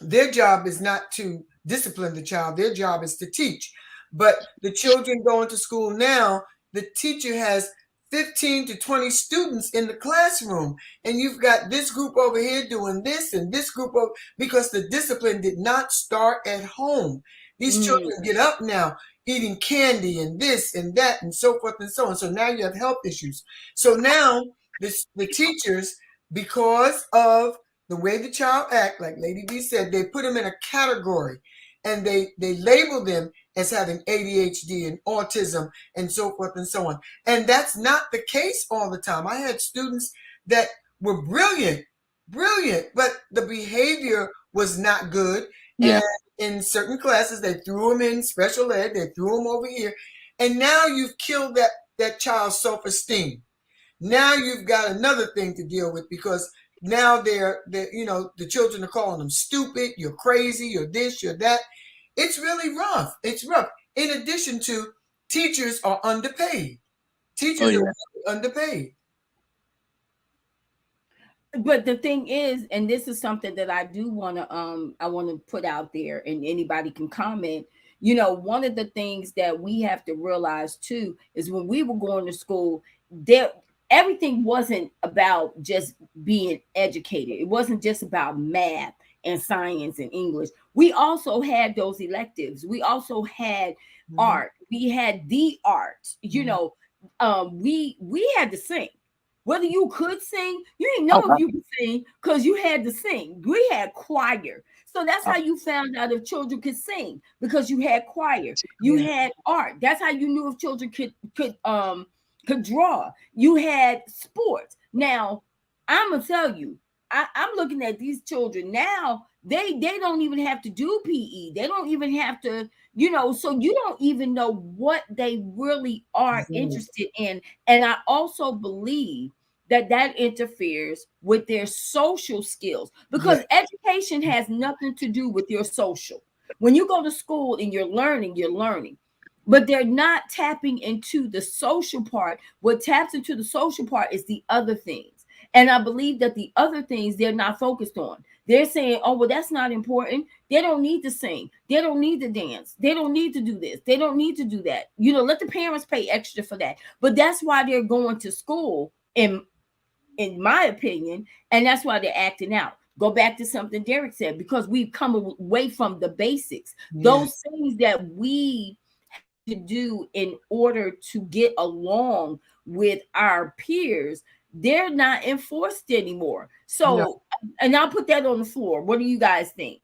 [SPEAKER 2] their job is not to discipline the child. Their job is to teach. But the children going to school now, the teacher has 15 to 20 students in the classroom, and you've got this group over here doing this and this group over, because the discipline did not start at home. These children get up now eating candy and this and that and so forth and so on. So now you have health issues. So now the teachers, because of the way the child act, like Ladie Vee said, they put them in a category, and they label them as having ADHD and autism and so forth and so on. And that's not the case all the time. I had students that were brilliant, but the behavior was not good. Yeah. And in certain classes, they threw them in special ed, they threw them over here. And now you've killed that child's self-esteem. Now you've got another thing to deal with, because now they're the children are calling them stupid, you're crazy, you're this, you're that. It's really rough. It's rough. In addition to, teachers are underpaid. Teachers are really underpaid.
[SPEAKER 1] But the thing is, and this is something that I do want to put out there, and anybody can comment. One of the things that we have to realize too is, when we were going to school, everything wasn't about just being educated. It wasn't just about math and science and English. We also had those electives. We also had art. We had the art. We had to sing. Whether you could sing, you didn't know if you could sing, because you had to sing. We had choir. So that's how you found out if children could sing, because you had choir. You had art. That's how you knew if children could draw. You had sports. Now, I'm gonna tell you, I'm looking at these children now. They don't even have to do PE. They don't even have to, so you don't even know what they really are interested in. And I also believe that interferes with their social skills, because education has nothing to do with your social. When you go to school and you're learning. But they're not tapping into the social part. What taps into the social part is the other things. And I believe that the other things they're not focused on. They're saying, oh, well, that's not important. They don't need to sing. They don't need to dance. They don't need to do this. They don't need to do that. Let the parents pay extra for that. But that's why they're going to school, in my opinion, and that's why they're acting out. Go back to something Derek said, because we've come away from the basics. Those things that we to do in order to get along with our peers, they're not enforced anymore. So, and I'll put that on the floor. What do you guys think?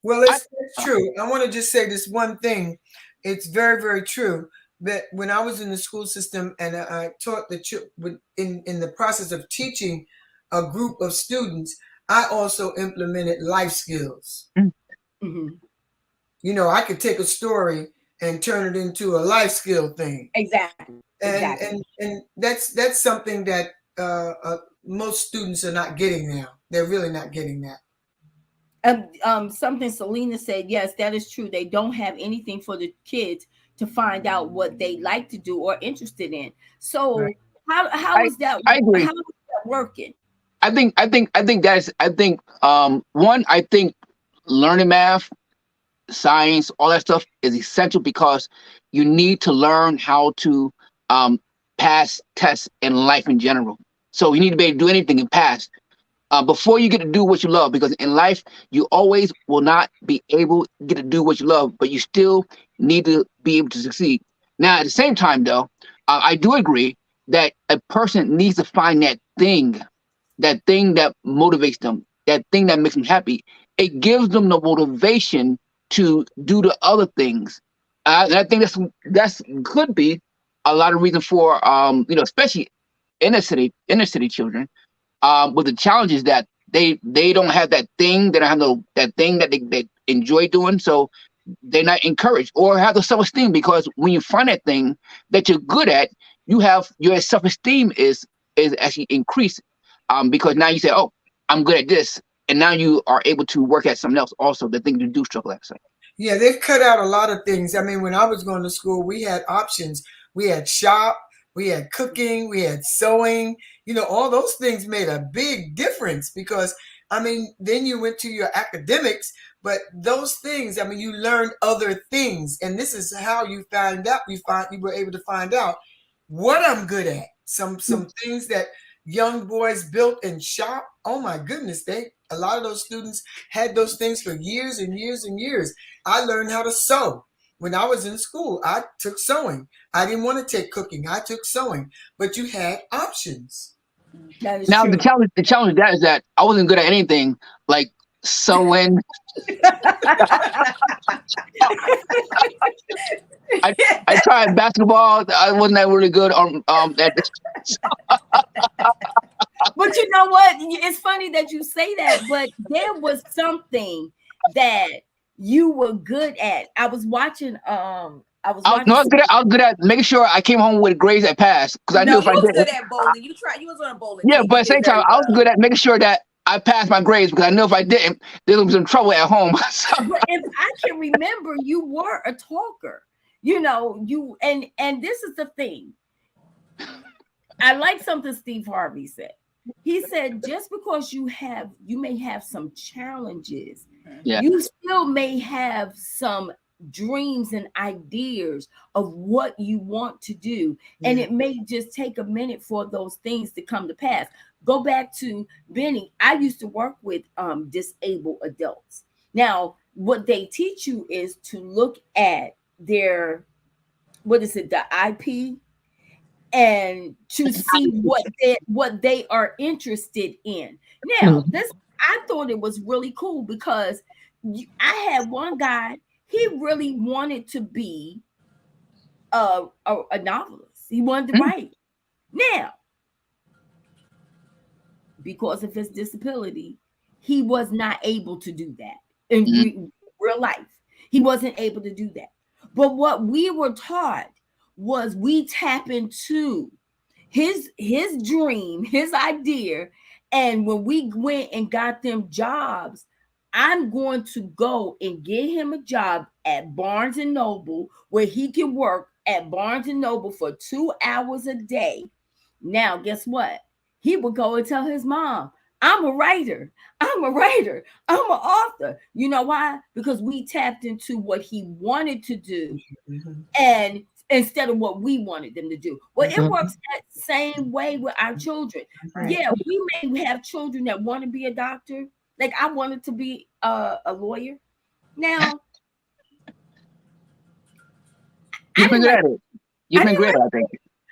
[SPEAKER 2] Well, it's true. I want to just say this one thing. It's very, very true that when I was in the school system and I taught in the process of teaching a group of students, I also implemented life skills.
[SPEAKER 1] Mm-hmm.
[SPEAKER 2] I could take a story and turn it into a life skill thing.
[SPEAKER 1] Exactly.
[SPEAKER 2] And that's something that most students are not getting now. They're really not getting that.
[SPEAKER 1] Something Selena said, yes, that is true. They don't have anything for the kids to find out what they like to do or interested in. So right. how is that?
[SPEAKER 5] I agree.
[SPEAKER 1] How is that working?
[SPEAKER 5] I think learning math, science, all that stuff is essential because you need to learn how to pass tests in life in general. So you need to be able to do anything and pass before you get to do what you love, because in life you always will not be able to get to do what you love, but you still need to be able to succeed. Now, at the same time, though, I do agree that a person needs to find that thing that motivates them, that thing that makes them happy. It gives them the motivation to do the other things. And I think that's could be a lot of reason for especially inner city children, with the challenges that they don't have that thing, they don't have that thing that they enjoy doing, so they're not encouraged or have the self-esteem, because when you find that thing that you're good at, you have your self-esteem is actually increased, because now you say, oh, I'm good at this, and now you are able to work at something else also, the thing you do struggle at. So.
[SPEAKER 2] Yeah, they've cut out a lot of things. I mean, when I was going to school, we had options. We had shop, we had cooking, we had sewing. All those things made a big difference because, then you went to your academics, but those things, you learned other things. And this is how you found out, you were able to find out what I'm good at. Some things that young boys built in shop. Oh my goodness, a lot of those students had those things for years and years and years. I learned how to sew. When I was in school, I took sewing. I didn't want to take cooking. I took sewing, but you had options.
[SPEAKER 1] That is
[SPEAKER 5] now
[SPEAKER 1] true.
[SPEAKER 5] the challenge with that is that I wasn't good at anything like sewing. I tried basketball. I wasn't that really good on that.
[SPEAKER 1] But you know what? It's funny that you say that, but there was something that you were good at. I was watching. I was
[SPEAKER 5] good at making sure I came home with grades that passed, because I knew if I did.
[SPEAKER 3] Good at bowling. You was on a bowling.
[SPEAKER 5] Yeah,
[SPEAKER 3] team.
[SPEAKER 5] but at the same time, I was good at making sure that I passed my grades, because I knew if I didn't, there was some trouble at home.
[SPEAKER 1] But if I can remember, you were a talker. And this is the thing. I like something Steve Harvey said. He said, just because you may have some challenges, you still may have some dreams and ideas of what you want to do. And it may just take a minute for those things to come to pass. Go back to Benny. I used to work with disabled adults. Now, what they teach you is to look at their, the IP, and to see what they are interested in. Now, I thought it was really cool because I had one guy, he really wanted to be a novelist. He wanted to write. Now, because of his disability, he was not able to do that in real life. He wasn't able to do that. But what we were taught was we tap into his dream, his idea. And when we went and got them jobs, I'm going to go and get him a job at Barnes and Noble, where he can work at Barnes and Noble for 2 hours a day. Now, guess what? he would go and tell his mom, I'm a writer. I'm a writer. I'm an author. You know why? Because we tapped into what he wanted to do, and instead of what we wanted them to do. Well, it works that same way with our children.
[SPEAKER 2] Right.
[SPEAKER 1] Yeah, we may have children that want to be a doctor. Like I wanted to be a lawyer. Now,
[SPEAKER 5] You've been good at it. You've been great, I think.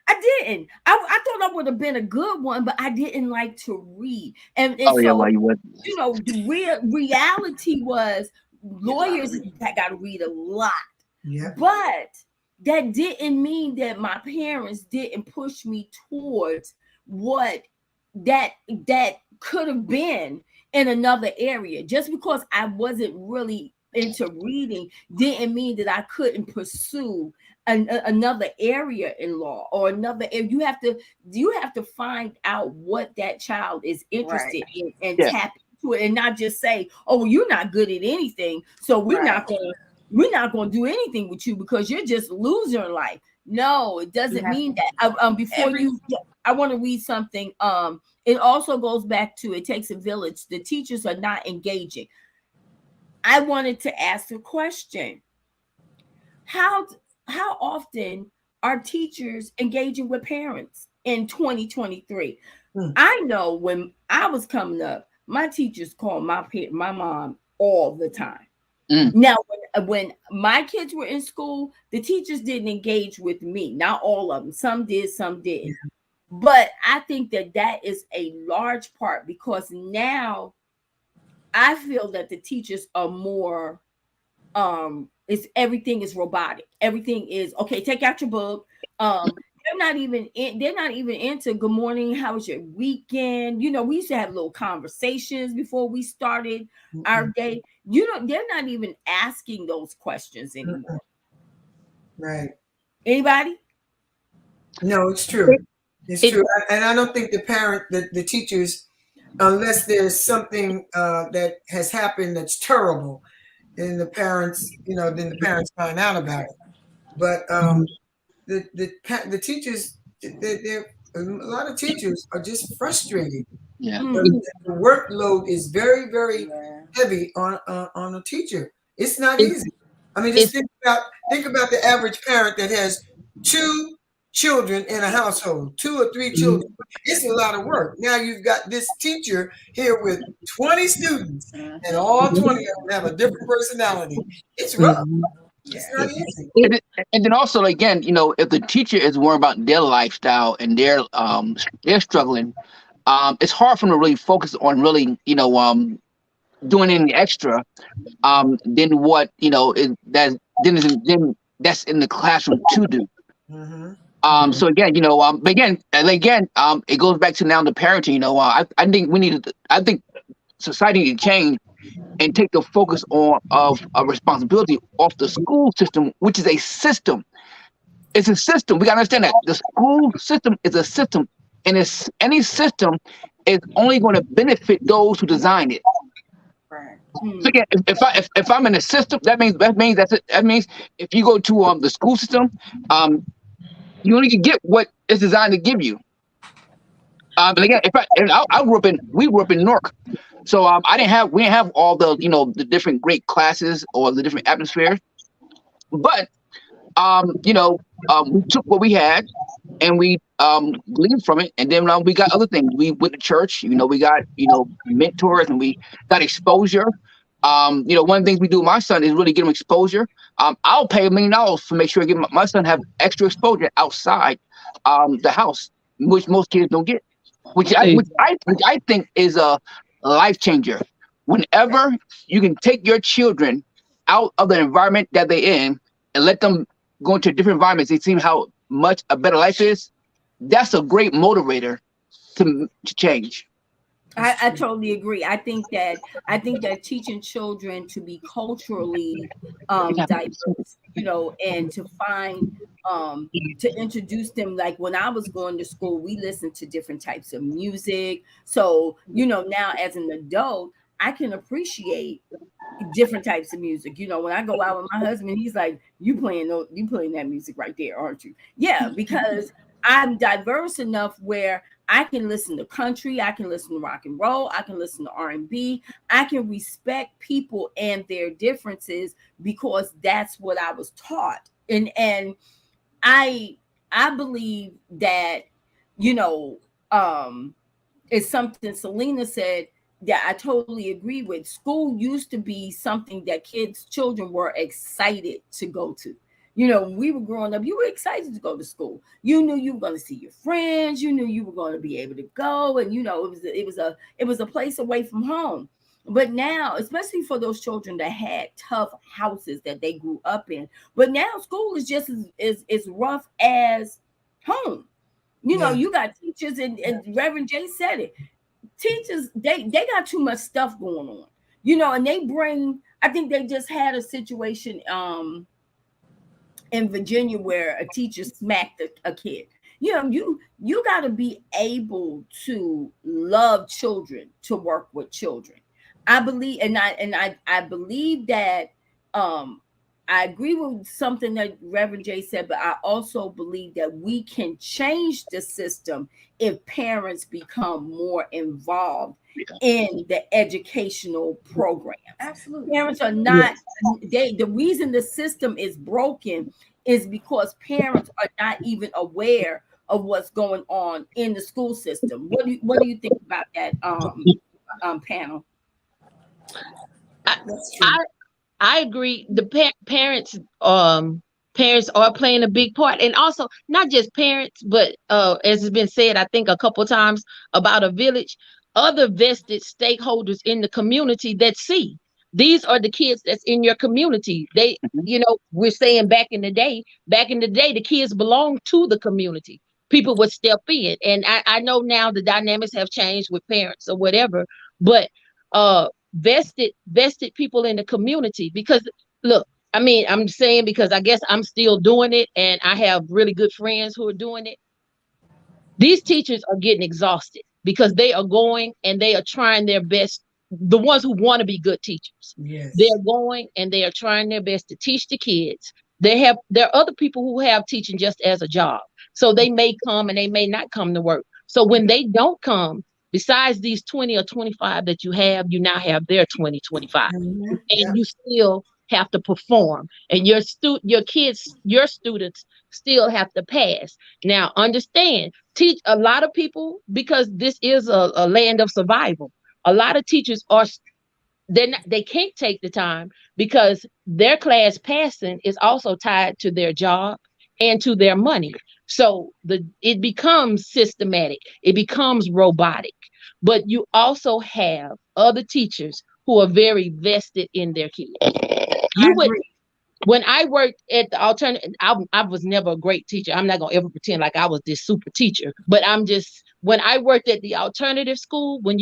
[SPEAKER 1] I didn't. I thought I would have been a good one, but I didn't like to read. And
[SPEAKER 5] Oh,
[SPEAKER 1] so,
[SPEAKER 5] yeah, well, you would.
[SPEAKER 1] you know, the reality was lawyers that got to read a lot.
[SPEAKER 2] Yeah.
[SPEAKER 1] But that didn't mean that my parents didn't push me towards what that could have been in another area. Just because I wasn't really into reading didn't mean that I couldn't pursue another area in law or another area. You have to find out what that child is interested in and tap into it, and not just say, oh, you're not good at anything, so we're not gonna do anything with you because you're just a loser in life. No, it doesn't mean that. I want to read something. It also goes back to it takes a village. The teachers are not engaging. I wanted to ask a question. How often are teachers engaging with parents in 2023? I know when I was coming up, my teachers called my mom all the time. Now, when my kids were in school, the teachers didn't engage with me. Not all of them. Some did, some didn't. But I think that is a large part because now I feel that the teachers are more everything is robotic. Everything is okay. Take out your book. They're not even into good morning. How was your weekend? You know, we used to have little conversations before we started our day. You know, they're not even asking those questions anymore.
[SPEAKER 2] Right.
[SPEAKER 1] Anybody?
[SPEAKER 2] No, it's true. It's true. And I don't think the teachers, unless there's something that has happened that's terrible, then the parents find out about it. But the teachers, a lot of teachers are just frustrated.
[SPEAKER 5] Yeah.
[SPEAKER 2] The workload is very, very heavy on a teacher. It's not easy. I mean, just think about the average parent that has 2 children in a household, 2 or 3 children. It's a lot of work. Now you've got this teacher here with 20 students, and all 20 of them have a different personality. It's rough. It's not easy.
[SPEAKER 5] And then also, again, you know, if the teacher is worried about their lifestyle and they're struggling, it's hard for them to really focus on really, you know, doing any extra than what, you know, then that's in the classroom to do. So again, you know, it goes back to now the parenting. You know, I think society needs to change and take the focus of responsibility off the school system, which is a system. It's a system. We gotta understand that the school system is a system, and any system is only going to benefit those who design it.
[SPEAKER 3] Right.
[SPEAKER 5] So again, if I'm in a system, that means if you go to the school system, you only can get what it's designed to give you. And again, we grew up in Newark, so we didn't have all the, you know, the different great classes or the different atmospheres, but you know, we took what we had and we gleaned from it, and then we got other things. We went to church, you know, we got, you know, mentors, and we got exposure. You know, one of the things we do with my son is really give him exposure. I'll pay $1 million to make sure I give my son have extra exposure outside the house, which most kids don't get. Which I think is a life changer. Whenever you can take your children out of the environment that they're in and let them go into different environments, they see how much a better life is. That's a great motivator to change.
[SPEAKER 1] I totally agree. I think that teaching children to be culturally diverse, you know, and to find to introduce them. Like when I was going to school, we listened to different types of music. So, you know, now as an adult, I can appreciate different types of music. You know, when I go out with my husband, he's like, you playing that music right there, aren't you? Yeah, because I'm diverse enough where I can listen to country, I can listen to rock and roll, I can listen to R&B. I can respect people and their differences because that's what I was taught. And I believe that, you know, it's something Selena said that I totally agree with. School used to be something that children were excited to go to. You know, when we were growing up, you were excited to go to school. You knew you were going to see your friends. You knew you were going to be able to go, and you know, it was a place away from home. But now, especially for those children that had tough houses that they grew up in, but now school is just as rough as home. You know, you got teachers, and Reverend Jay said it. Teachers, they got too much stuff going on, you know, and they bring. I think they just had a situation in Virginia where a teacher smacked a kid. You know, you got to be able to love children to work with children. I believe, and I believe that I agree with something that Reverend Jay said, but I also believe that we can change the system if parents become more involved in the educational program.
[SPEAKER 3] Absolutely.
[SPEAKER 1] Parents are not, the reason the system is broken is because parents are not even aware of what's going on in the school system. What do you think about that panel?
[SPEAKER 4] I agree. The parents are playing a big part, and also not just parents, but as has been said, I think a couple of times about a village, other vested stakeholders in the community that see these are the kids that's in your community. They, you know, we're saying back in the day, the kids belong to the community. People would step in, and I know now the dynamics have changed with parents or whatever, but vested people in the community. Because look, I mean, I'm saying because I guess I'm still doing it and I have really good friends who are doing it. These teachers are getting exhausted because they are going and they are trying their best. The ones who want to be good teachers, they're going and they are trying their best to teach the kids. There are other people who have teaching just as a job, so they may come and they may not come to work. So when they don't come, besides these 20 or 25 that you have, you now have their 20, 25, and you still have to perform, and your kids, your students still have to pass. Now understand, teach a lot of people, because this is a land of survival. A lot of teachers they can't take the time because their class passing is also tied to their job and to their money. So it becomes systematic, it becomes robotic. But you also have other teachers who are very vested in their kids. When I worked at the alternative, I was never a great teacher. I'm not gonna ever pretend like I was this super teacher, but when I worked at the alternative school, when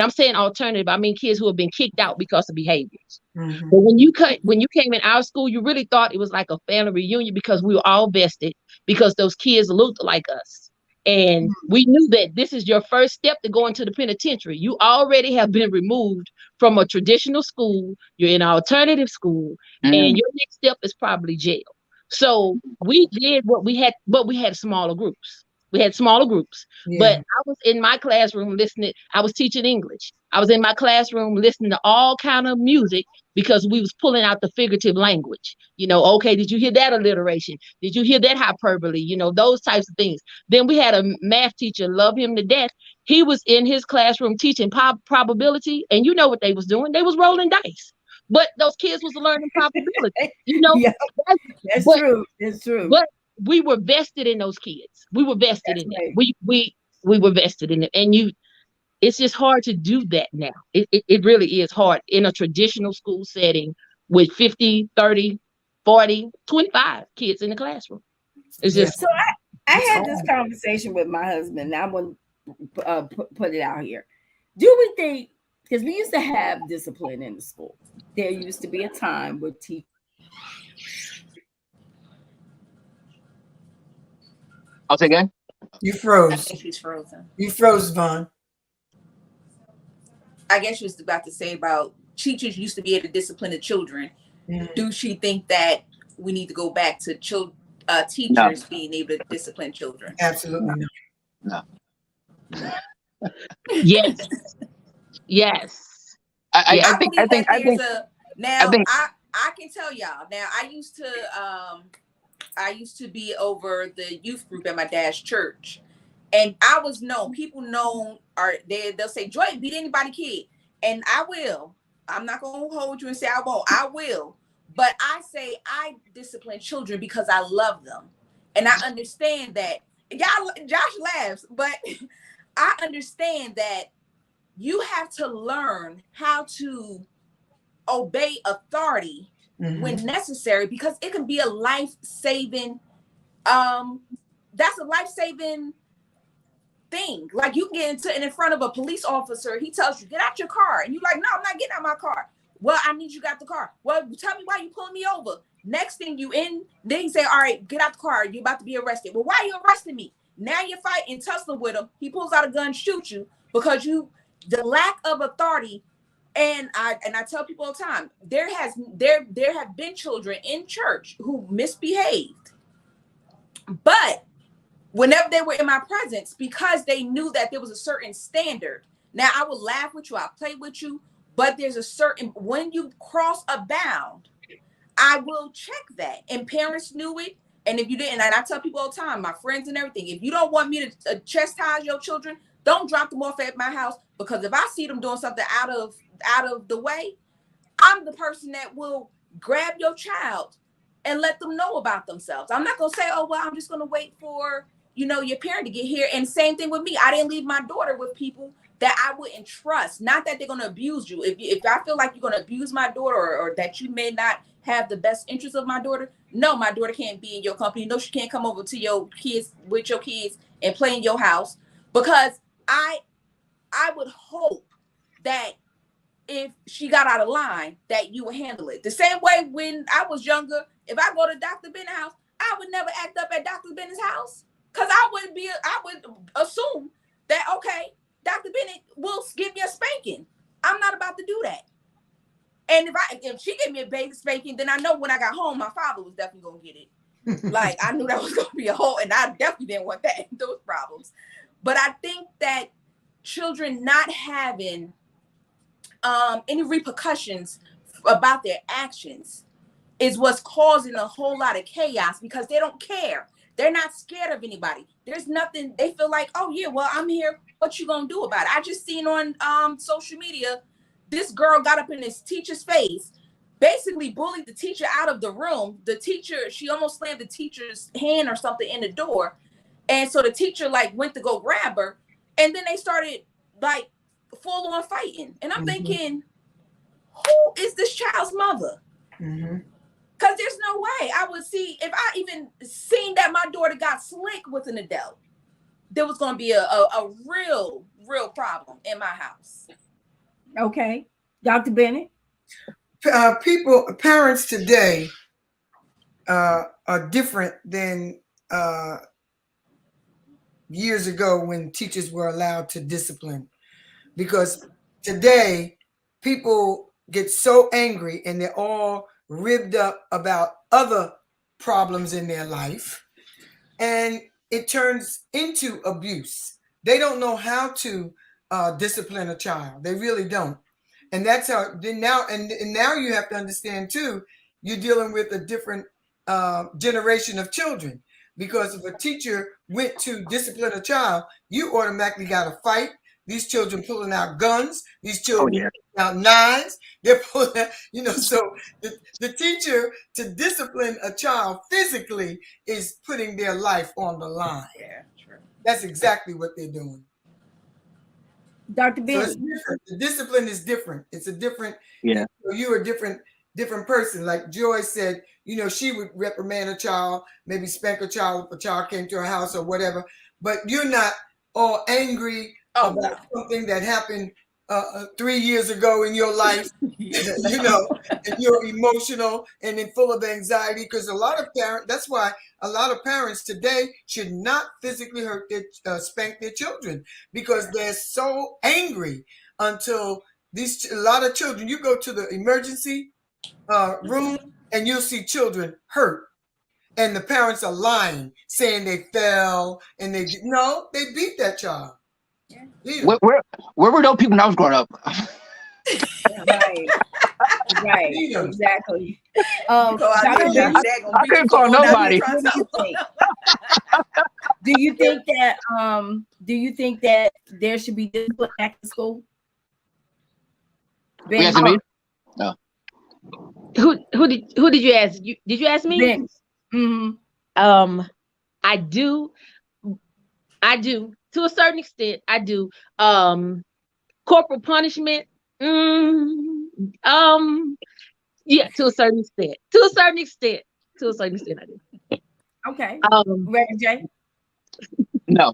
[SPEAKER 4] I'm saying alternative, I mean kids who have been kicked out because of behaviors. But when you came in our school, you really thought it was like a family reunion because we were all vested, because those kids looked like us. And we knew that this is your first step to go into the penitentiary. You already have been removed from a traditional school. You're in an alternative school, and your next step is probably jail. So we did what we had, but we had smaller groups. But I was in my classroom listening. I was teaching English. I was in my classroom listening to all kind of music because we was pulling out the figurative language. You know, okay, did you hear that alliteration? Did you hear that hyperbole? You know, those types of things. Then we had a math teacher, love him to death. He was in his classroom teaching probability, and you know what they was doing? They was rolling dice. But those kids was learning probability. You know,
[SPEAKER 1] that's true. It's true.
[SPEAKER 4] But we were vested in those kids. We were vested in them. We were vested in them. And it's just hard to do that now. It really is hard in a traditional school setting with 50, 30, 40, 25 kids in the classroom. It's just
[SPEAKER 1] so I had this conversation with my husband. I want to put it out here. Do we think, because we used to have discipline in the school, there used to be a time where teachers.
[SPEAKER 5] I'll say again.
[SPEAKER 2] You froze.
[SPEAKER 3] I think she's frozen.
[SPEAKER 2] You froze, Vaughn.
[SPEAKER 3] I guess she was about to say about teachers used to be able to discipline the children. Do she think that we need to go back to teachers being able to discipline children?
[SPEAKER 2] Absolutely not.
[SPEAKER 5] No.
[SPEAKER 4] Yes. Yes.
[SPEAKER 5] I
[SPEAKER 3] I
[SPEAKER 5] think
[SPEAKER 3] believe that
[SPEAKER 5] I
[SPEAKER 3] there's
[SPEAKER 5] think
[SPEAKER 3] a
[SPEAKER 5] I
[SPEAKER 3] now.
[SPEAKER 5] think
[SPEAKER 3] I can tell y'all now. I used to be over the youth group at my dad's church, and I was known. People known are they'll say, "Joy, beat anybody kid," and I will. I'm not gonna hold you and say I won't. I will, but I say I discipline children because I love them, and I understand that. Y'all, Josh laughs, but I understand that you have to learn how to obey authority when necessary, because it can be a life-saving that's a life-saving thing. Like you get into and in front of a police officer, he tells you get out your car, and you're like, no, I'm not getting out my car. Well, I need you got the car. Well, tell me why you pulling me over. Next thing you in, then he say, all right, get out the car, you're about to be arrested. Well, why are you arresting me? Now you're fighting, tussling with him. He pulls out a gun, shoot you because the lack of authority. And I tell people all the time, there have been children in church who misbehaved, but whenever they were in my presence, because they knew that there was a certain standard. Now I would laugh with you, I'll play with you, but there's a certain, when you cross a bound, I will check that. And parents knew it. And if you didn't, and I tell people all the time, my friends and everything, if you don't want me to chastise your children, don't drop them off at my house, because if I see them doing something out of the way, I'm the person that will grab your child and let them know about themselves. I'm not gonna say, oh well, I'm just gonna wait for your parent to get here. And same thing with me. I didn't leave my daughter with people that I wouldn't trust. Not that they're gonna abuse you. If I feel like you're gonna abuse my daughter, or that you may not have the best interest of my daughter, no, my daughter can't be in your company. No, she can't come over to your kids with your kids and play in your house, because I would hope that if she got out of line, that you would handle it. The same way when I was younger, if I go to Dr. Bennett's house, I would never act up at Dr. Bennett's house, because I would assume that, okay, Dr. Bennett will give me a spanking. I'm not about to do that. And if she gave me a baby spanking, then I know when I got home, my father was definitely gonna get it. Like I knew that was gonna be a whole, and I definitely didn't want those problems. But I think that children not having any repercussions about their actions is what's causing a whole lot of chaos, because they don't care. They're not scared of anybody. There's nothing. They feel like, oh yeah, well, I'm here. What you gonna do about it? I just seen on social media, this girl got up in this teacher's face, basically bullied the teacher out of the room. The teacher, she almost slammed the teacher's hand or something in the door. And so the teacher like went to go grab her, and then they started like full on fighting. And I'm thinking, who is this child's mother? Because there's no way I would see, if I even seen that my daughter got slick with an adult, there was going to be a real problem in my house.
[SPEAKER 1] Okay. Dr. Bennett?
[SPEAKER 2] Parents today are different than years ago when teachers were allowed to discipline, because today people get so angry and they're all ribbed up about other problems in their life, and it turns into abuse. They don't know how to discipline a child. They really don't. And that's how now you have to understand too, you're dealing with a different generation of children, because if a teacher went to discipline a child, you automatically got a fight. These children pulling out guns, these children pulling out knives, they're pulling out, so the teacher to discipline a child physically is putting their life on the line.
[SPEAKER 3] Yeah, true.
[SPEAKER 2] That's exactly what they're doing.
[SPEAKER 1] Dr. Bennett.
[SPEAKER 2] So it's different. The discipline is different. It's a different, you're a different person. Like Joy said, she would reprimand a child, maybe spank a child if a child came to her house or whatever, but you're not all angry about something that happened 3 years ago in your life, and you're emotional and then full of anxiety, because a lot of parents, that's why a lot of parents today should not physically spank their children, because they're so angry until a lot of children, you go to the emergency room and you'll see children hurt. And the parents are lying, saying they fell and they beat that child.
[SPEAKER 5] Where were those people when I was growing up?
[SPEAKER 1] Right. Right. Exactly.
[SPEAKER 5] I couldn't call nobody.
[SPEAKER 1] Do you think that there should be discipline back in school?
[SPEAKER 5] You asking me? No.
[SPEAKER 4] Who did you ask? Did you ask me?
[SPEAKER 1] Ben.
[SPEAKER 4] I do to a certain extent. I do. Corporal punishment. Yeah, to a certain extent. I do.
[SPEAKER 1] Okay. Reverend J?
[SPEAKER 5] No.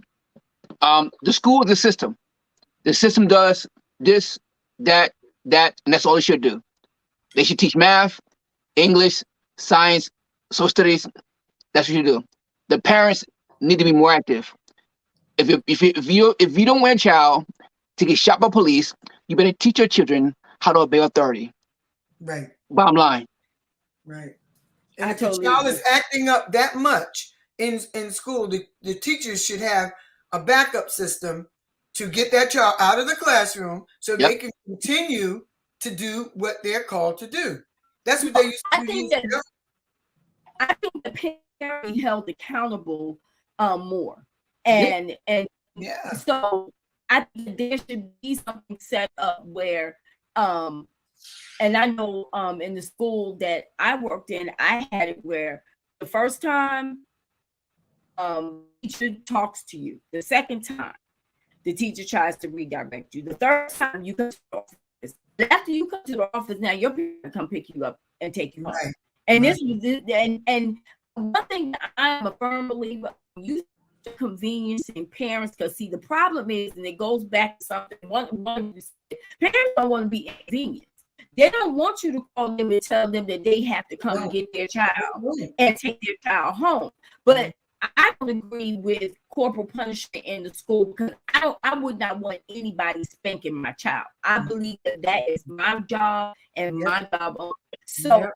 [SPEAKER 5] The school is the system. The system does this, that, and that's all it should do. They should teach math, English, science, social studies. That's what you do. The parents need to be more active. If you don't want a child to get shot by police, you better teach your children how to obey authority.
[SPEAKER 2] Right.
[SPEAKER 5] Bottom line.
[SPEAKER 2] Right. And if the child is acting up that much in school, the teachers should have a backup system to get that child out of the classroom so they can continue to do what they're called to do. That's what they used to do.
[SPEAKER 1] I think the parents be held accountable more. And so I think there should be something set up where and I know in the school that I worked in, I had it where the first time teacher talks to you, the second time the teacher tries to redirect you, the third time you come to the office. After you come to the office, now your parents come pick you up and take you home. Right. And this was and one thing that I'm a firm believer, you convenience in parents, because see the problem is, and it goes back to something one parents don't want to be inconvenienced. They don't want you to call them and tell them that they have to come and get their child and take their child home. But I don't agree with corporal punishment in the school, because I would not want anybody spanking my child. I believe that is my job and my job only. So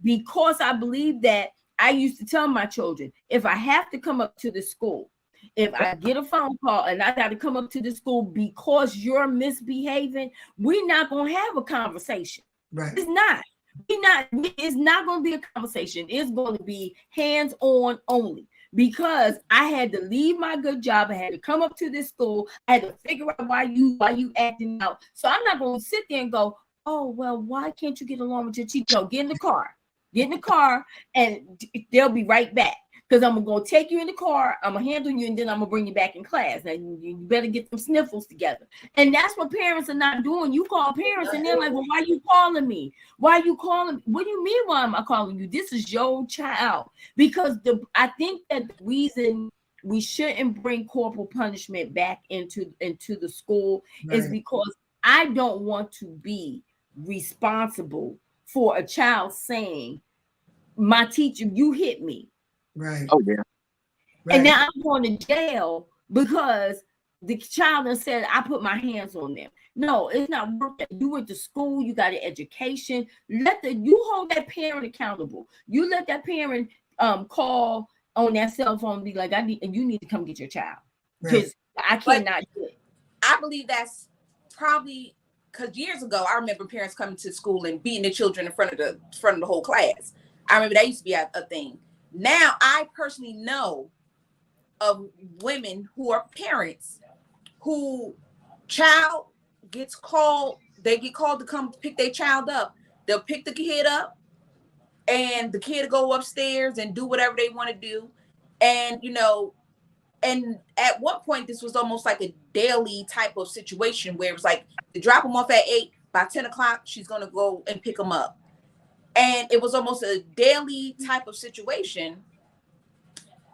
[SPEAKER 1] because I believe that, I used to tell my children, if I have to come up to the school, if I get a phone call and I got to come up to the school because you're misbehaving, we're not going to have a conversation. Right. It's not. It's not going to be a conversation. It's going to be hands-on only, because I had to leave my good job. I had to come up to this school. I had to figure out why you acting out. So I'm not going to sit there and go, oh, well, why can't you get along with your teacher? No, get in the car. Get in the car and they'll be right back. Because I'm going to take you in the car, I'm going to handle you, and then I'm going to bring you back in class. Now, you better get some sniffles together. And that's what parents are not doing. You call parents, and they're like, well, why are you calling me? Why are you calling me? What do you mean, why am I calling you? This is your child. Because I think that the reason we shouldn't bring corporal punishment back into the school is because I don't want to be responsible for a child saying, my teacher, you hit me.
[SPEAKER 2] Right.
[SPEAKER 5] Oh, yeah.
[SPEAKER 1] Right. And now I'm going to jail because the child has said I put my hands on them. No, it's not worth it. You went to school, you got an education. You hold that parent accountable. You let that parent call on that cell phone and be like, you need to come get your child. Because I cannot do it.
[SPEAKER 3] I believe that's probably because years ago, I remember parents coming to school and beating their children in front of the whole class. I remember that used to be a thing. Now, I personally know of women who are parents who child gets called, they get called to come pick their child up. They'll pick the kid up and the kid will go upstairs and do whatever they want to do. And, and at one point, this was almost like a daily type of situation where it was like, they drop them off at 8, by 10 o'clock, she's going to go and pick them up. And it was almost a daily type of situation.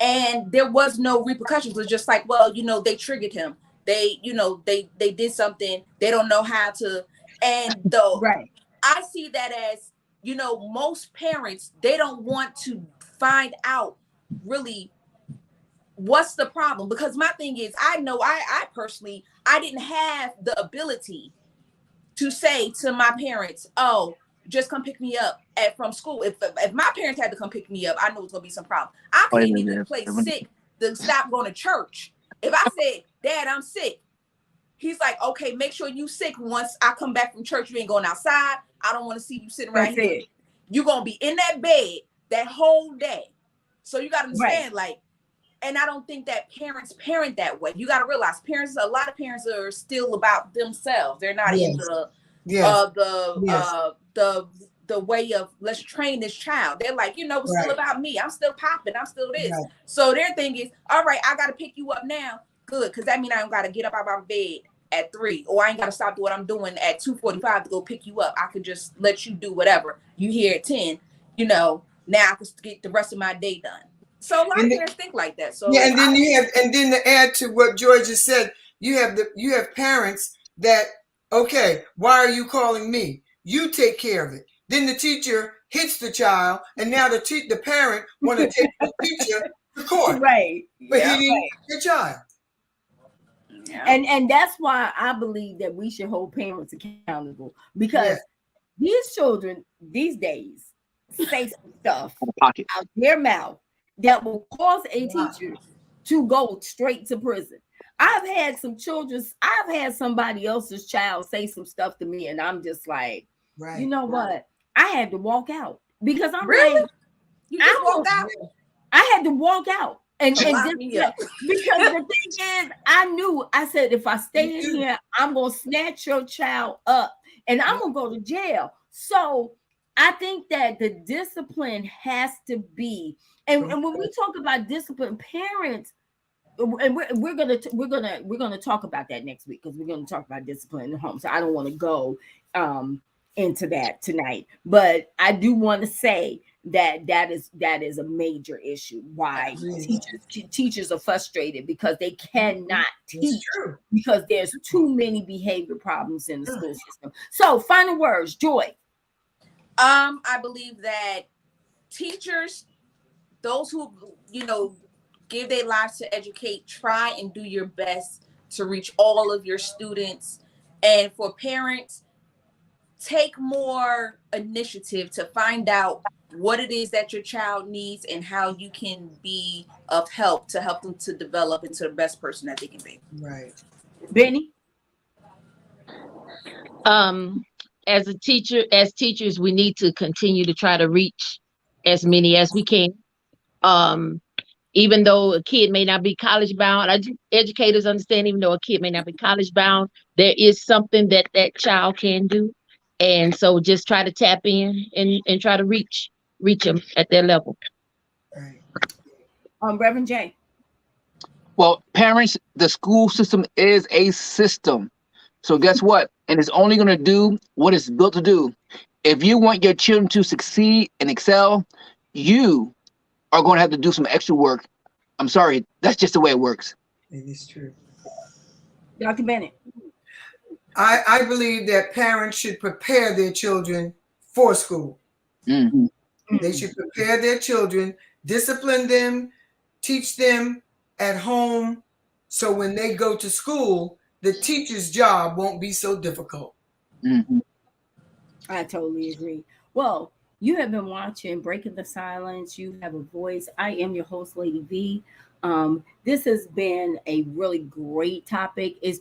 [SPEAKER 3] And there was no repercussions. It was just like, well, they triggered him. They, they did something. They don't know how to. And though I see that as, most parents, they don't want to find out really what's the problem. Because my thing is, I know I personally, I didn't have the ability to say to my parents, oh, just come pick me up from school. If my parents had to come pick me up, I knew it was going to be some problem. I couldn't even play sick to stop going to church. If I said, Dad, I'm sick, He's like, okay, make sure you sick once I come back from church. You ain't going outside. I don't want to see you sitting right here. You're going to be in that bed that whole day. So you got to understand, like, and I don't think that parents parent that way. You got to realize a lot of parents are still about themselves. They're not in the way of let's train this child. They're like, it's still about me. I'm still popping. I'm still this. Right. So their thing is, all right, I got to pick you up now. Good. Because that means I don't got to get up out of my bed at 3, or I ain't got to stop doing what I'm doing at 2:45 to go pick you up. I can just let you do whatever. You here at 10, now I can get the rest of my day done. So a lot of parents think like that. So
[SPEAKER 2] and then to add to what Joy just said, you have parents that, okay, why are you calling me? You take care of it. Then the teacher hits the child, and now the parent want to take the teacher to court.
[SPEAKER 1] Right.
[SPEAKER 2] But he didn't the child.
[SPEAKER 1] Yeah. And that's why I believe that we should hold parents accountable, because these children these days say some stuff out their mouth that will cause a teacher to go straight to prison. I've had somebody else's child say some stuff to me, and I'm just like, you know what? I had to walk out, because I'm like,
[SPEAKER 3] you just walked out.
[SPEAKER 1] I had to walk out. And because the thing is, I said, if I stay in here, I'm going to snatch your child up and I'm going to go to jail. So I think that the discipline has to be, and when we talk about discipline, parents, and we're gonna talk about that next week, because we're gonna talk about discipline in the home. So I don't want to go into that tonight, but I do want to say that is a major issue. Why teachers are frustrated because they cannot teach, because there's too many behavior problems in the school system. So final words, Joy.
[SPEAKER 3] I believe that teachers, those who give their lives to educate, try and do your best to reach all of your students. And for parents, take more initiative to find out what it is that your child needs and how you can be of help to help them to develop into the best person that they can be.
[SPEAKER 2] Right.
[SPEAKER 1] Benny?
[SPEAKER 4] As teachers, we need to continue to try to reach as many as we can. Even though a kid may not be college bound, educators understand, even though a kid may not be college bound, there is something that child can do. And so just try to tap in and try to reach them at their level.
[SPEAKER 2] Right.
[SPEAKER 1] Reverend J.
[SPEAKER 5] Well, parents, the school system is a system. So guess what? And it's only going to do what it's built to do. If you want your children to succeed and excel, you are going to have to do some extra work. I'm sorry. That's just the way it works.
[SPEAKER 2] It is true.
[SPEAKER 1] Dr. Bennett.
[SPEAKER 2] I believe that parents should prepare their children for school.
[SPEAKER 5] Mm-hmm.
[SPEAKER 2] They should prepare their children, discipline them, teach them at home, so when they go to school, the teacher's job won't be so difficult.
[SPEAKER 5] Mm-hmm.
[SPEAKER 1] I totally agree. Well, you have been watching Breaking the Silence. You have a voice. I am your host, Ladie Vee. This has been a really great topic. It's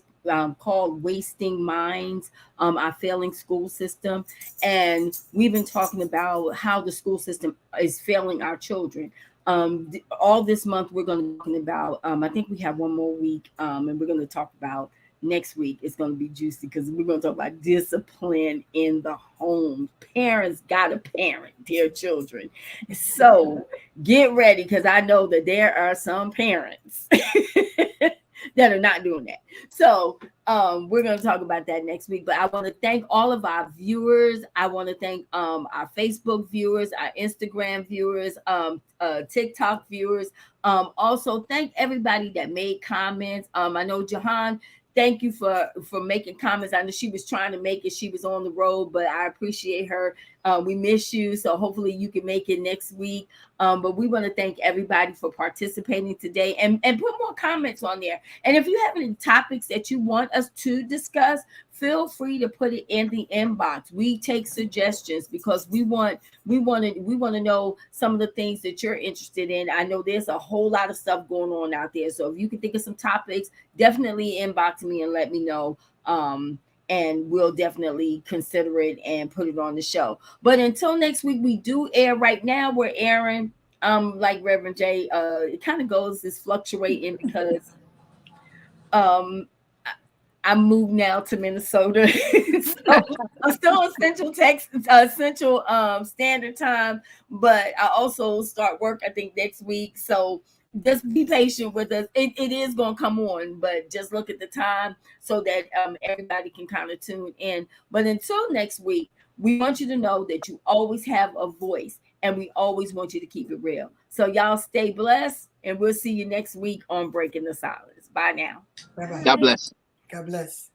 [SPEAKER 1] called Wasting Minds, our failing school system. And we've been talking about how the school system is failing our children. All this month, we're going to be talking about, I think we have one more week, and we're going to talk about next week. It's going to be juicy, because we're going to talk about discipline in the home. Parents got to parent their children. So get ready, because I know that there are some parents that are not doing that. So we're going to talk about that next week. But I want to thank all of our viewers. I want to thank our Facebook viewers, our Instagram viewers, TikTok viewers. Also, thank everybody that made comments. I know Jahan, thank you for making comments. I know she was trying to make it. She was on the road, but I appreciate her. We miss you. So hopefully you can make it next week. But we want to thank everybody for participating today, and put more comments on there. And if you have any topics that you want us to discuss, feel free to put it in the inbox. We take suggestions because we want to know some of the things that you're interested in. I know there's a whole lot of stuff going on out there. So if you can think of some topics, definitely inbox me and let me know. And we'll definitely consider it and put it on the show. But until next week, we do air right now. We're airing, like Reverend J, it kind of goes, is fluctuating because I moved now to Minnesota. So I'm still in Central Standard Time, but I also start work, I think, next week. So just be patient with us. It is going to come on, but just look at the time so that everybody can kind of tune in. But until next week, we want you to know that you always have a voice, and we always want you to keep it real. So y'all stay blessed, and we'll see you next week on Breaking the Silence. Bye now.
[SPEAKER 2] Bye-bye.
[SPEAKER 5] God bless.
[SPEAKER 2] God bless.